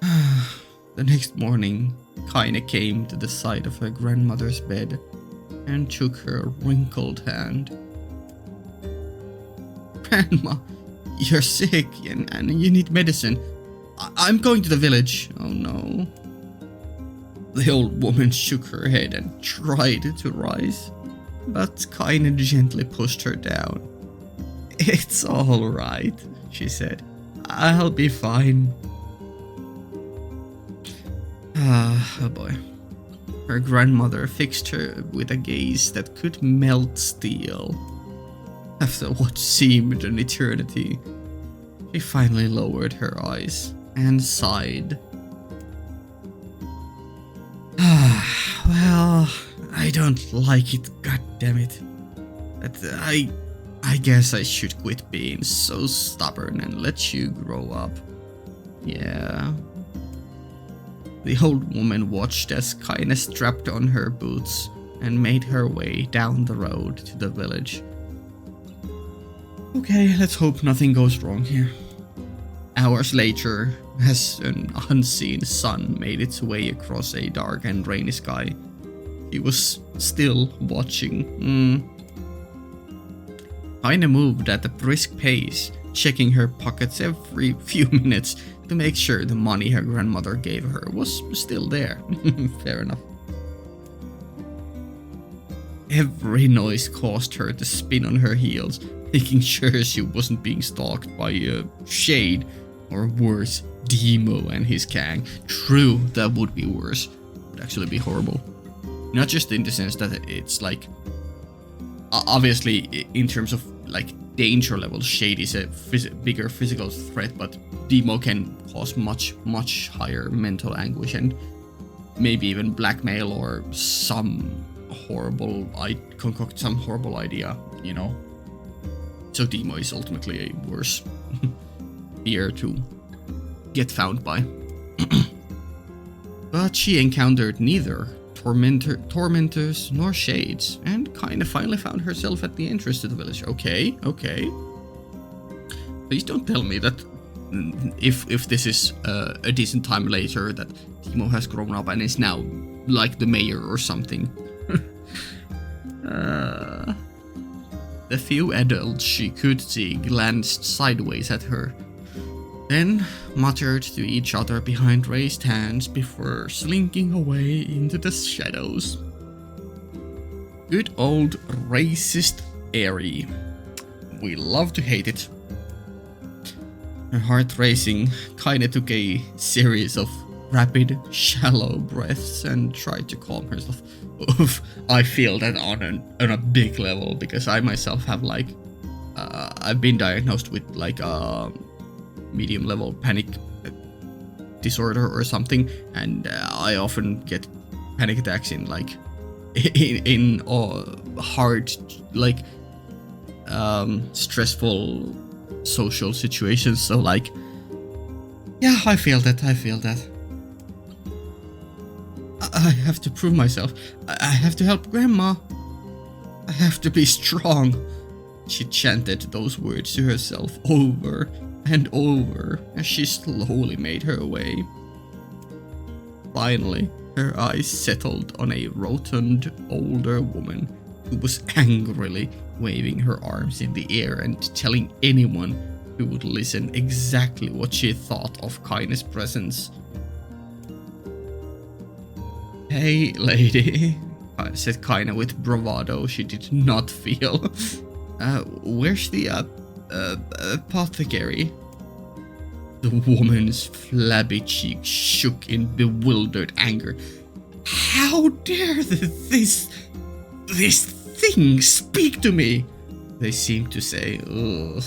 The next morning, Kainé came to the side of her grandmother's bed and took her wrinkled hand. Grandma, you're sick and you need medicine. I'm going to the village. Oh no. The old woman shook her head and tried to rise, but Kainé gently pushed her down. It's all right, she said. I'll be fine. Oh boy. Her grandmother fixed her with a gaze that could melt steel. After what seemed an eternity, she finally lowered her eyes and sighed. Well, I don't like it, goddammit. But I guess I should quit being so stubborn and let you grow up. Yeah. The old woman watched as Kainé strapped on her boots and made her way down the road to the village. Okay, let's hope nothing goes wrong here. Hours later, as an unseen sun made its way across a dark and rainy sky, he was still watching. Kainé moved at a brisk pace, checking her pockets every few minutes to make sure the money her grandmother gave her was still there. Fair enough. Every noise caused her to spin on her heels, making sure she wasn't being stalked by a shade, or worse, Dimo and his gang. True, that would be worse. Would actually be horrible. Not just in the sense that it's like, obviously in terms of like danger level, Shade is a bigger physical threat, but Dimo can cause much higher mental anguish and maybe even blackmail or some horrible, concoct some horrible idea, you know. So Dimo is ultimately a worse fear to get found by. But she encountered neither tormentors nor shades, and kinda finally found herself at the entrance to the village. Okay. Please don't tell me that if this is a decent time later that Dimo has grown up and is now like the mayor or something. The few adults she could see glanced sideways at her, then muttered to each other behind raised hands before slinking away into the shadows. Good old racist Airy. We love to hate it. Her heart racing, Kainé took a series of rapid, shallow breaths and tried to calm herself. Oof, I feel that on a big level, because I myself have like, I've been diagnosed with like medium level panic disorder or something, and I often get panic attacks in like in hard like stressful social situations. So like, yeah, I feel that. I have to prove myself. I have to help Grandma. I have to be strong. She chanted those words to herself over and over as she slowly made her way. Finally, her eyes settled on a rotund older woman who was angrily waving her arms in the air and telling anyone who would listen exactly what she thought of Kainé's presence. "Hey, lady," said Kainé with bravado she did not feel. Where's the apothecary?" The woman's flabby cheek shook in bewildered anger. "How dare this thing speak to me?" they seemed to say. Ugh.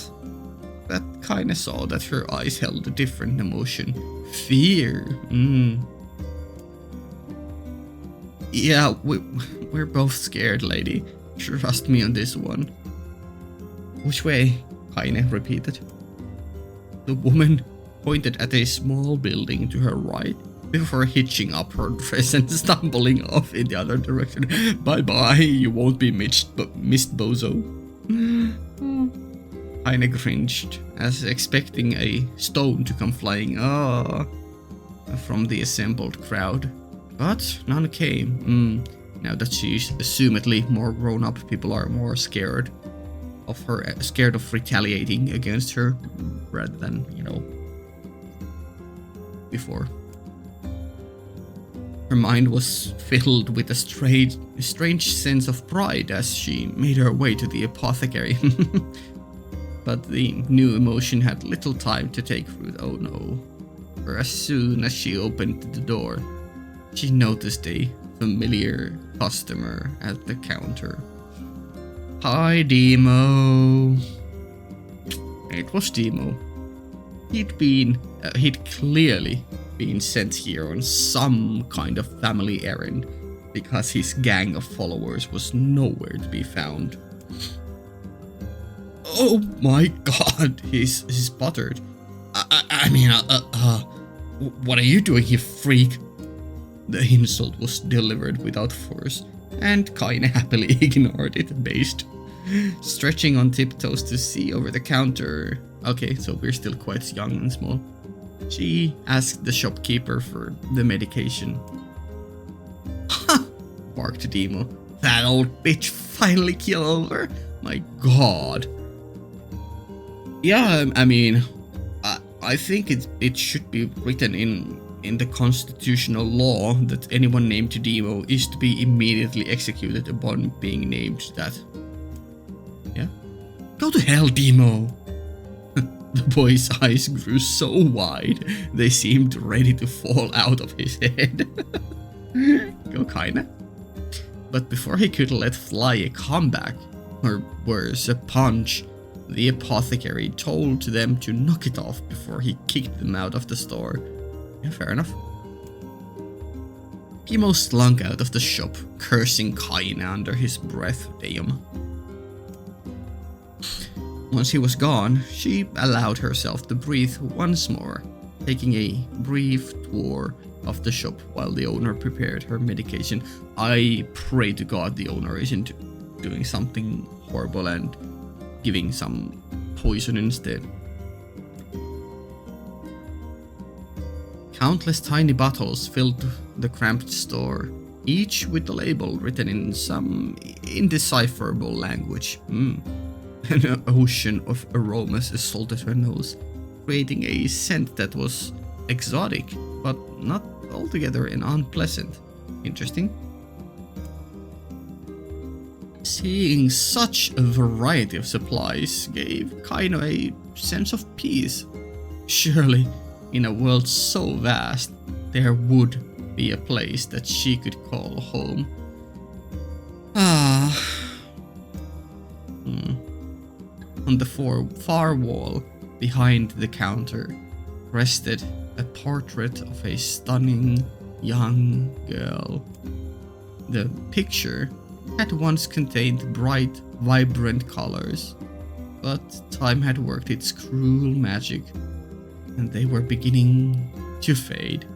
But Kainé saw that her eyes held a different emotion. Fear. "Yeah, we're both scared, lady. Trust me on this one." "Which way?" Kainé repeated. The woman pointed at a small building to her right before hitching up her dress and stumbling off in the other direction. "Bye-bye, you won't be missed, bozo." Kainé cringed, as expecting a stone to come flying from the assembled crowd. But none came. Now that she's assumedly more grown up, people are more scared of her, scared of retaliating against her rather than, before. Her mind was filled with a strange sense of pride as she made her way to the apothecary. But the new emotion had little time to take root. Oh no. For as soon as she opened the door, she noticed a familiar customer at the counter. "Hi, Dimo." It was Dimo. He'd clearly been sent here on some kind of family errand, because his gang of followers was nowhere to be found. "Oh my god," he sputtered. What are you doing, you freak?" The insult was delivered without force, and Kainé happily ignored it, stretching on tiptoes to see over the counter. Okay, so we're still quite young and small. She asked the shopkeeper for the medication. "Ha!" barked Dimo. "That old bitch finally killed over? My god." "Yeah, I think it should be written in the constitutional law that anyone named Dimo is to be immediately executed upon being named that." "Yeah? Go to hell, Dimo." The boy's eyes grew so wide, they seemed ready to fall out of his head. Go, Kainé. But before he could let fly a comeback, or worse, a punch, the apothecary told them to knock it off before he kicked them out of the store. Yeah, fair enough. Dimo slunk out of the shop, cursing Kainé under his breath. Damn. Once he was gone, she allowed herself to breathe once more, taking a brief tour of the shop while the owner prepared her medication. I pray to God the owner isn't doing something horrible and giving some poison instead. Countless tiny bottles filled the cramped store, each with a label written in some indecipherable language. An ocean of aromas assaulted her nose, creating a scent that was exotic, but not altogether unpleasant. Interesting. Seeing such a variety of supplies gave Kainé a sense of peace. Surely, in a world so vast, there would be a place that she could call home. On the far wall behind the counter rested a portrait of a stunning young girl. The picture had once contained bright, vibrant colors, but time had worked its cruel magic, and they were beginning to fade.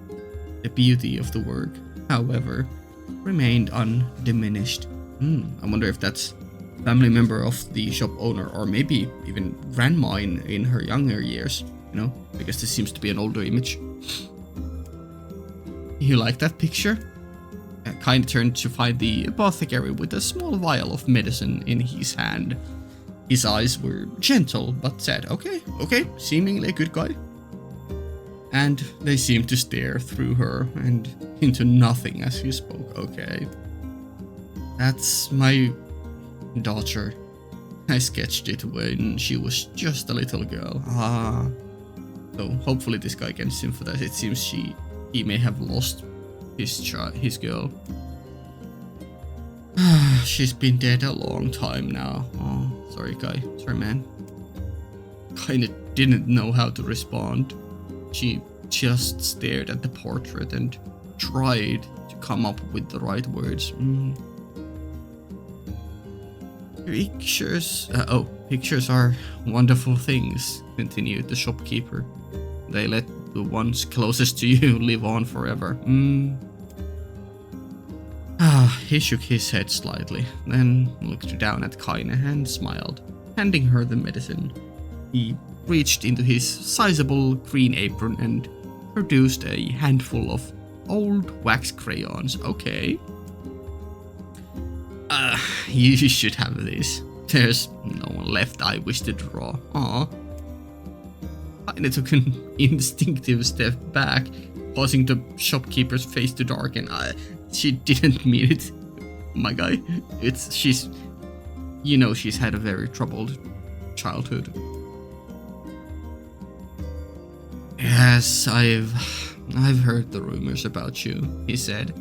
The beauty of the work, however, remained undiminished. I wonder if that's a family member of the shop owner, or maybe even grandma in her younger years, because this seems to be an older image. You like that picture? Kainé turned to find the apothecary with a small vial of medicine in his hand. His eyes were gentle, but said, okay, seemingly a good guy. And they seemed to stare through her and into nothing as he spoke. Okay. That's my daughter. I sketched it when she was just a little girl. So hopefully this guy can sympathize. It seems he may have lost his girl. She's been dead a long time now. Oh, sorry guy. Sorry man. Kinda didn't know how to respond. She just stared at the portrait and tried to come up with the right words. Pictures are wonderful things, continued the shopkeeper. They let the ones closest to you live on forever. He shook his head slightly, then looked down at Kainé and smiled, handing her the medicine. He reached into his sizable green apron and produced a handful of old wax crayons. Okay. You should have this. There's no one left I wish to draw. Aw. Kainé took an instinctive step back, causing the shopkeeper's face to darken. She didn't mean it, my guy. She's had a very troubled childhood. Yes, I've heard the rumors about you, he said.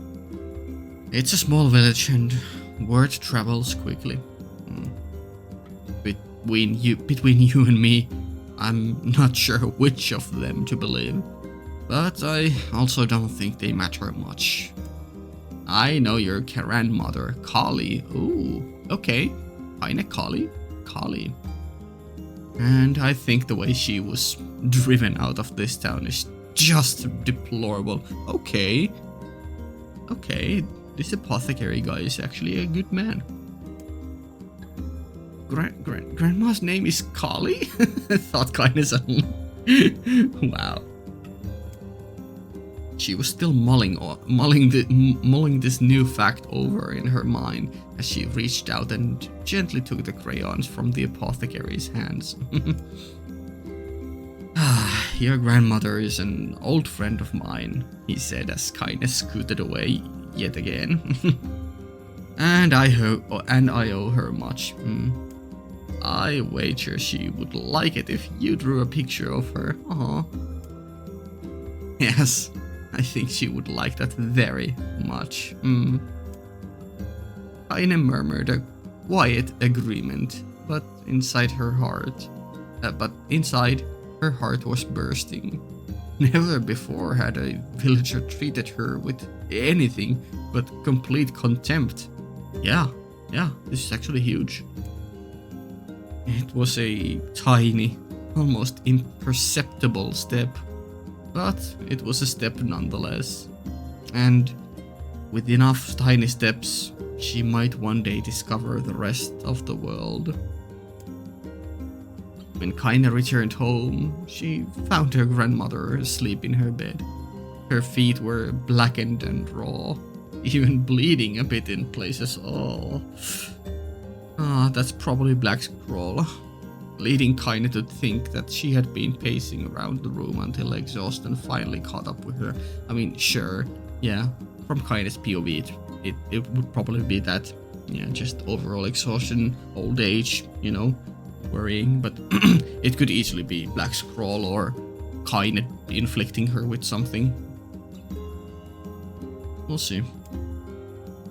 It's a small village and word travels quickly. Between you and me, I'm not sure which of them to believe, but I also don't think they matter much. I know your grandmother, Kali. Ooh, okay. Kainé Kali. And I think the way she was driven out of this town is just deplorable. Okay, this apothecary guy is actually a good man. Grandma's name is Kali? Thought Kainé suddenly. Wow. She was still mulling this new fact over in her mind as she reached out and gently took the crayons from the apothecary's hands. Your grandmother is an old friend of mine, he said as Kainé scooted away yet again. and I owe her much. I wager she would like it if you drew a picture of her. Aww. Yes, I think she would like that very much. Kainé murmured a quiet agreement, but inside her heart was bursting. Never before had a villager treated her with anything but complete contempt. Yeah, this is actually huge. It was a tiny, almost imperceptible step, but it was a step nonetheless. And with enough tiny steps, she might one day discover the rest of the world. When Kainé returned home, she found her grandmother asleep in her bed. Her feet were blackened and raw, even bleeding a bit in places. That's probably black scroll, leading Kainé to think that she had been pacing around the room until exhaustion finally caught up with her. I mean, sure, yeah, from Kainé's POV, it would probably be that, yeah, just overall exhaustion, old age, worrying, but it could easily be black scroll or Kainé inflicting her with something. We'll see.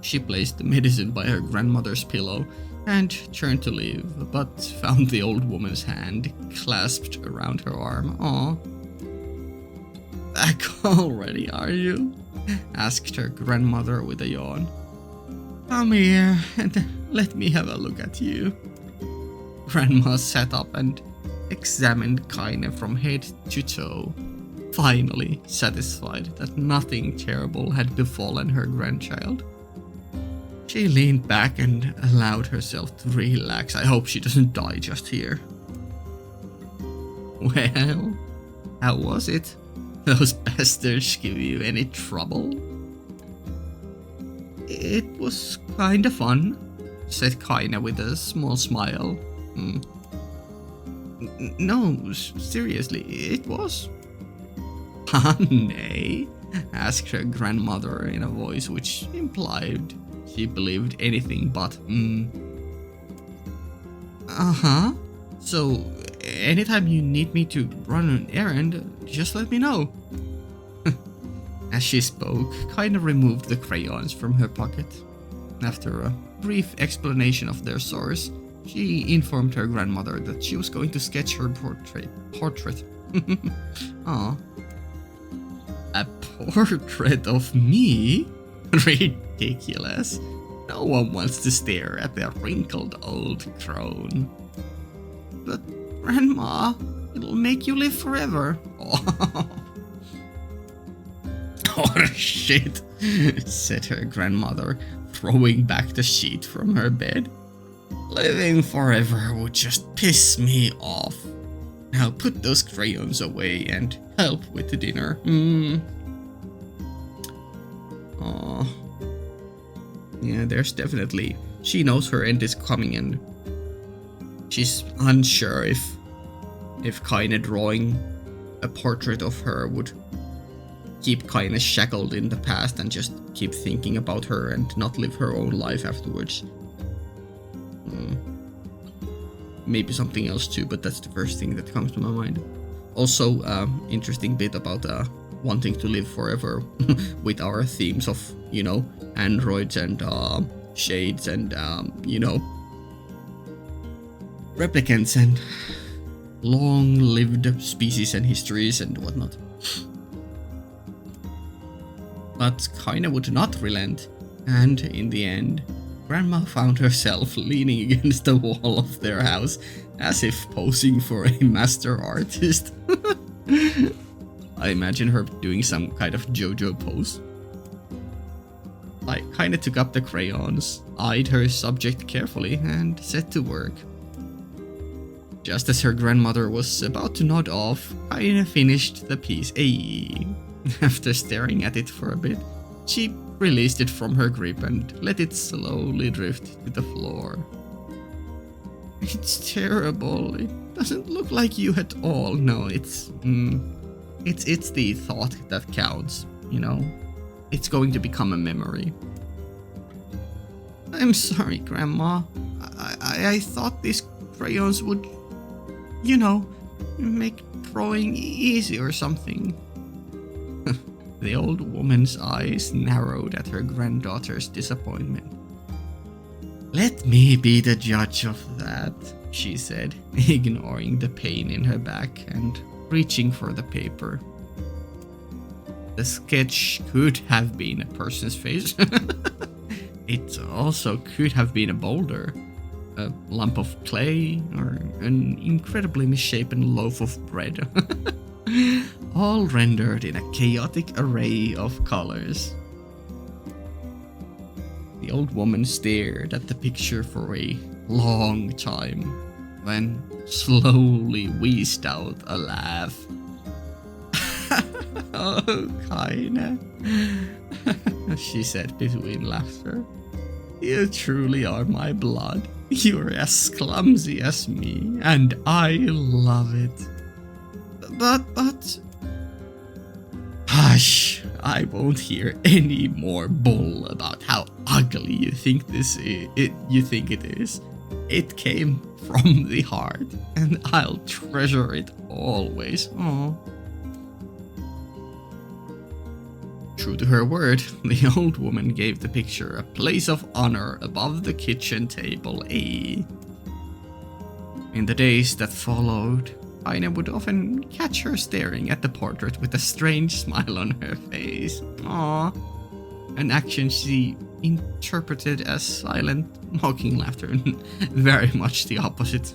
She placed the medicine by her grandmother's pillow and turned to leave, but found the old woman's hand clasped around her arm. Aw. Back already, are you? Asked her grandmother with a yawn. Come here and let me have a look at you. Grandma sat up and examined Kainé from head to toe, finally satisfied that nothing terrible had befallen her grandchild. She leaned back and allowed herself to relax. I hope she doesn't die just here. Well, how was it? Those bastards give you any trouble? It was kinda fun, said Kainé with a small smile. No, seriously, it was. Kainé? Asked her grandmother in a voice which implied she believed anything but Uh-huh. So, anytime you need me to run an errand, just let me know. As she spoke, Kainé removed the crayons from her pocket. After a brief explanation of their source, she informed her grandmother that she was going to sketch her portrait. Aw. A portrait of me? Ridiculous. No one wants to stare at their wrinkled old crone. But, Grandma, it'll make you live forever. Oh shit, said her grandmother, throwing back the sheet from her bed. Living forever would just piss me off. Now put those crayons away and help with the dinner. Aw. Yeah, there's definitely... She knows her end is coming and she's unsure if Kainé drawing a portrait of her would keep Kainé shackled in the past and just keep thinking about her and not live her own life afterwards. Maybe something else too, but that's the first thing that comes to my mind. Also, interesting bit about wanting to live forever with our themes of, you know, androids and shades and, you know, replicants and long-lived species and histories and whatnot. But Kainé would not relent, and in the end, Grandma found herself leaning against the wall of their house as if posing for a master artist. I imagine her doing some kind of JoJo pose. I Kainé took up the crayons, eyed her subject carefully, and set to work. Just as her grandmother was about to nod off, Kainé finished the piece. After staring at it for a bit, she released it from her grip and let it slowly drift to the floor. It's terrible. It doesn't look like you at all. No, it's the thought that counts, you know? It's going to become a memory. I'm sorry, Grandma. I thought these crayons would, you know, make drawing easy or something. The old woman's eyes narrowed at her granddaughter's disappointment. Let me be the judge of that, she said, ignoring the pain in her back and reaching for the paper. The sketch could have been a person's face. It also could have been a boulder, a lump of clay, or an incredibly misshapen loaf of bread. All rendered in a chaotic array of colors. The old woman stared at the picture for a long time, then slowly wheezed out a laugh. Oh, Kainé, she said between laughter. You truly are my blood. You're as clumsy as me, and I love it. But... Hush, I won't hear any more bull about how ugly you think it is. It came from the heart, and I'll treasure it always. Aww. True to her word, the old woman gave the picture a place of honor above the kitchen table. In the days that followed, Kainé would often catch her staring at the portrait with a strange smile on her face. Aww. An action she interpreted as silent, mocking laughter, very much the opposite.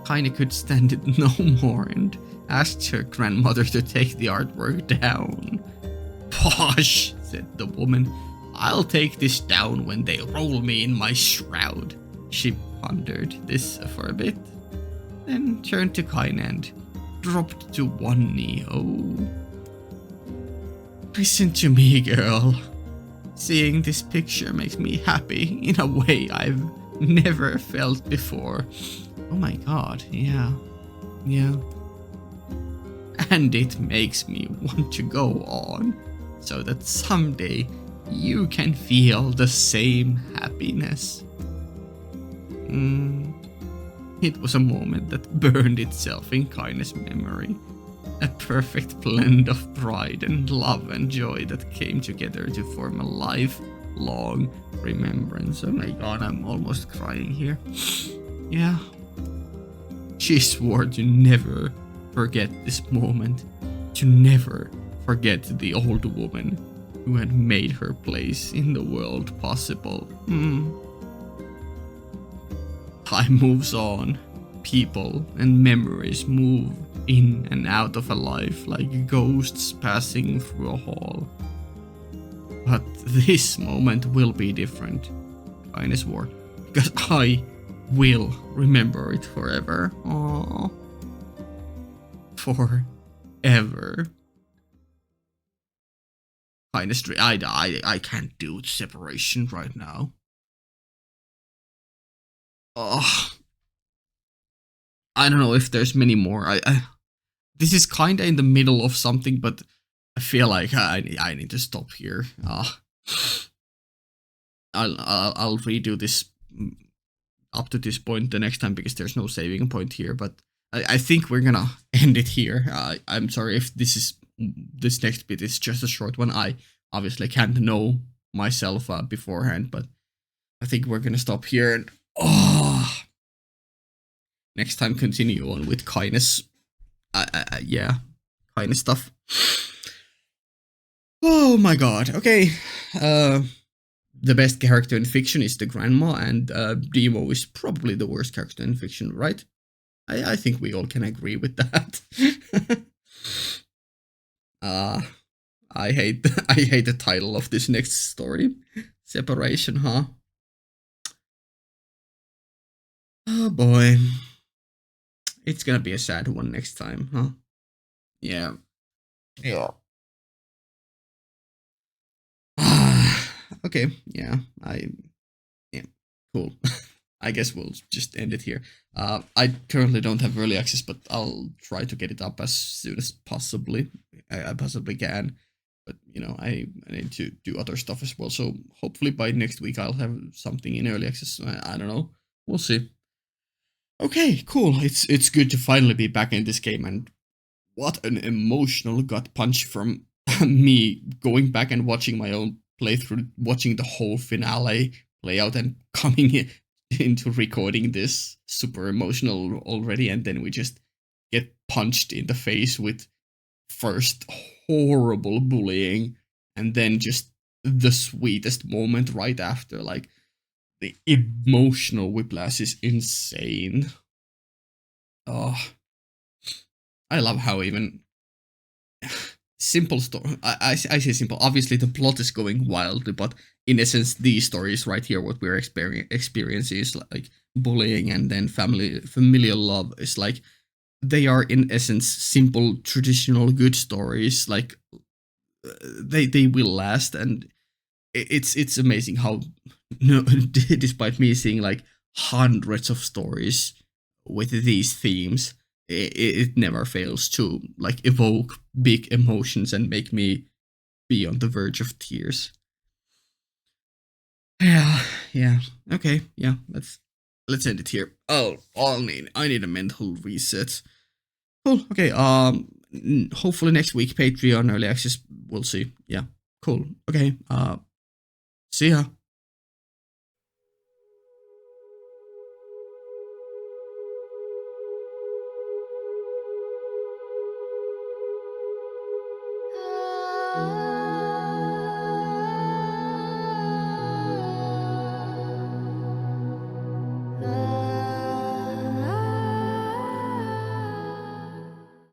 Kainé could stand it no more and asked her grandmother to take the artwork down. Posh, said the woman. I'll take this down when they roll me in my shroud. She pondered this for a bit, then turned to Kainé and dropped to one knee. Oh. Listen to me, girl. Seeing this picture makes me happy in a way I've never felt before. Oh my god, yeah. Yeah. And it makes me want to go on, so that someday you can feel the same happiness. It was a moment that burned itself in Kainé's memory. A perfect blend of pride and love and joy that came together to form a lifelong remembrance. Oh my god, I'm almost crying here. Yeah. She swore to never forget this moment, to never forget the old woman who had made her place in the world possible. Time moves on. People and memories move in and out of a life like ghosts passing through a hall. But this moment will be different, Kainé swore, because I will remember it forever. Aww. Forever. I can't do separation right now. Oh, I don't know if there's many more. This is kinda in the middle of something, but I feel like I need to stop here. I'll redo this up to this point the next time because there's no saving point here. But I think we're gonna end it here. I'm sorry if this next bit is just a short one. I obviously can't know myself beforehand, but I think we're gonna stop here and next time continue on with Kainé's Kainé stuff. Oh my god. Okay. The best character in fiction is the grandma, and Dimo is probably the worst character in fiction, right? I think we all can agree with that. I hate the title of this next story. Separation, huh? Oh boy. It's gonna be a sad one next time, huh? Yeah. Yeah. Okay, yeah, cool. I guess we'll just end it here. I currently don't have early access, but I'll try to get it up as soon as I possibly can. But, you know, I need to do other stuff as well, so hopefully by next week I'll have something in early access. I don't know. We'll see. Okay, cool. It's good to finally be back in this game, and what an emotional gut punch from me going back and watching my own playthrough, watching the whole finale play out and coming into recording this super emotional already, and then we just get punched in the face with first horrible bullying and then just the sweetest moment right after. Like, the emotional whiplash is insane. Oh, I love how even simple story. I say simple. Obviously, the plot is going wildly, but in essence, these stories right here, what we're experiencing is like bullying and then familial love is like, they are in essence simple, traditional, good stories. Like, they will last, and it's amazing how, despite me seeing like hundreds of stories with these themes, it never fails to like evoke big emotions and make me be on the verge of tears. Yeah. Okay, yeah. Let's end it here. I need a mental reset. Cool. Okay. Hopefully next week Patreon early access. We'll see. Yeah. Cool. Okay. See ya.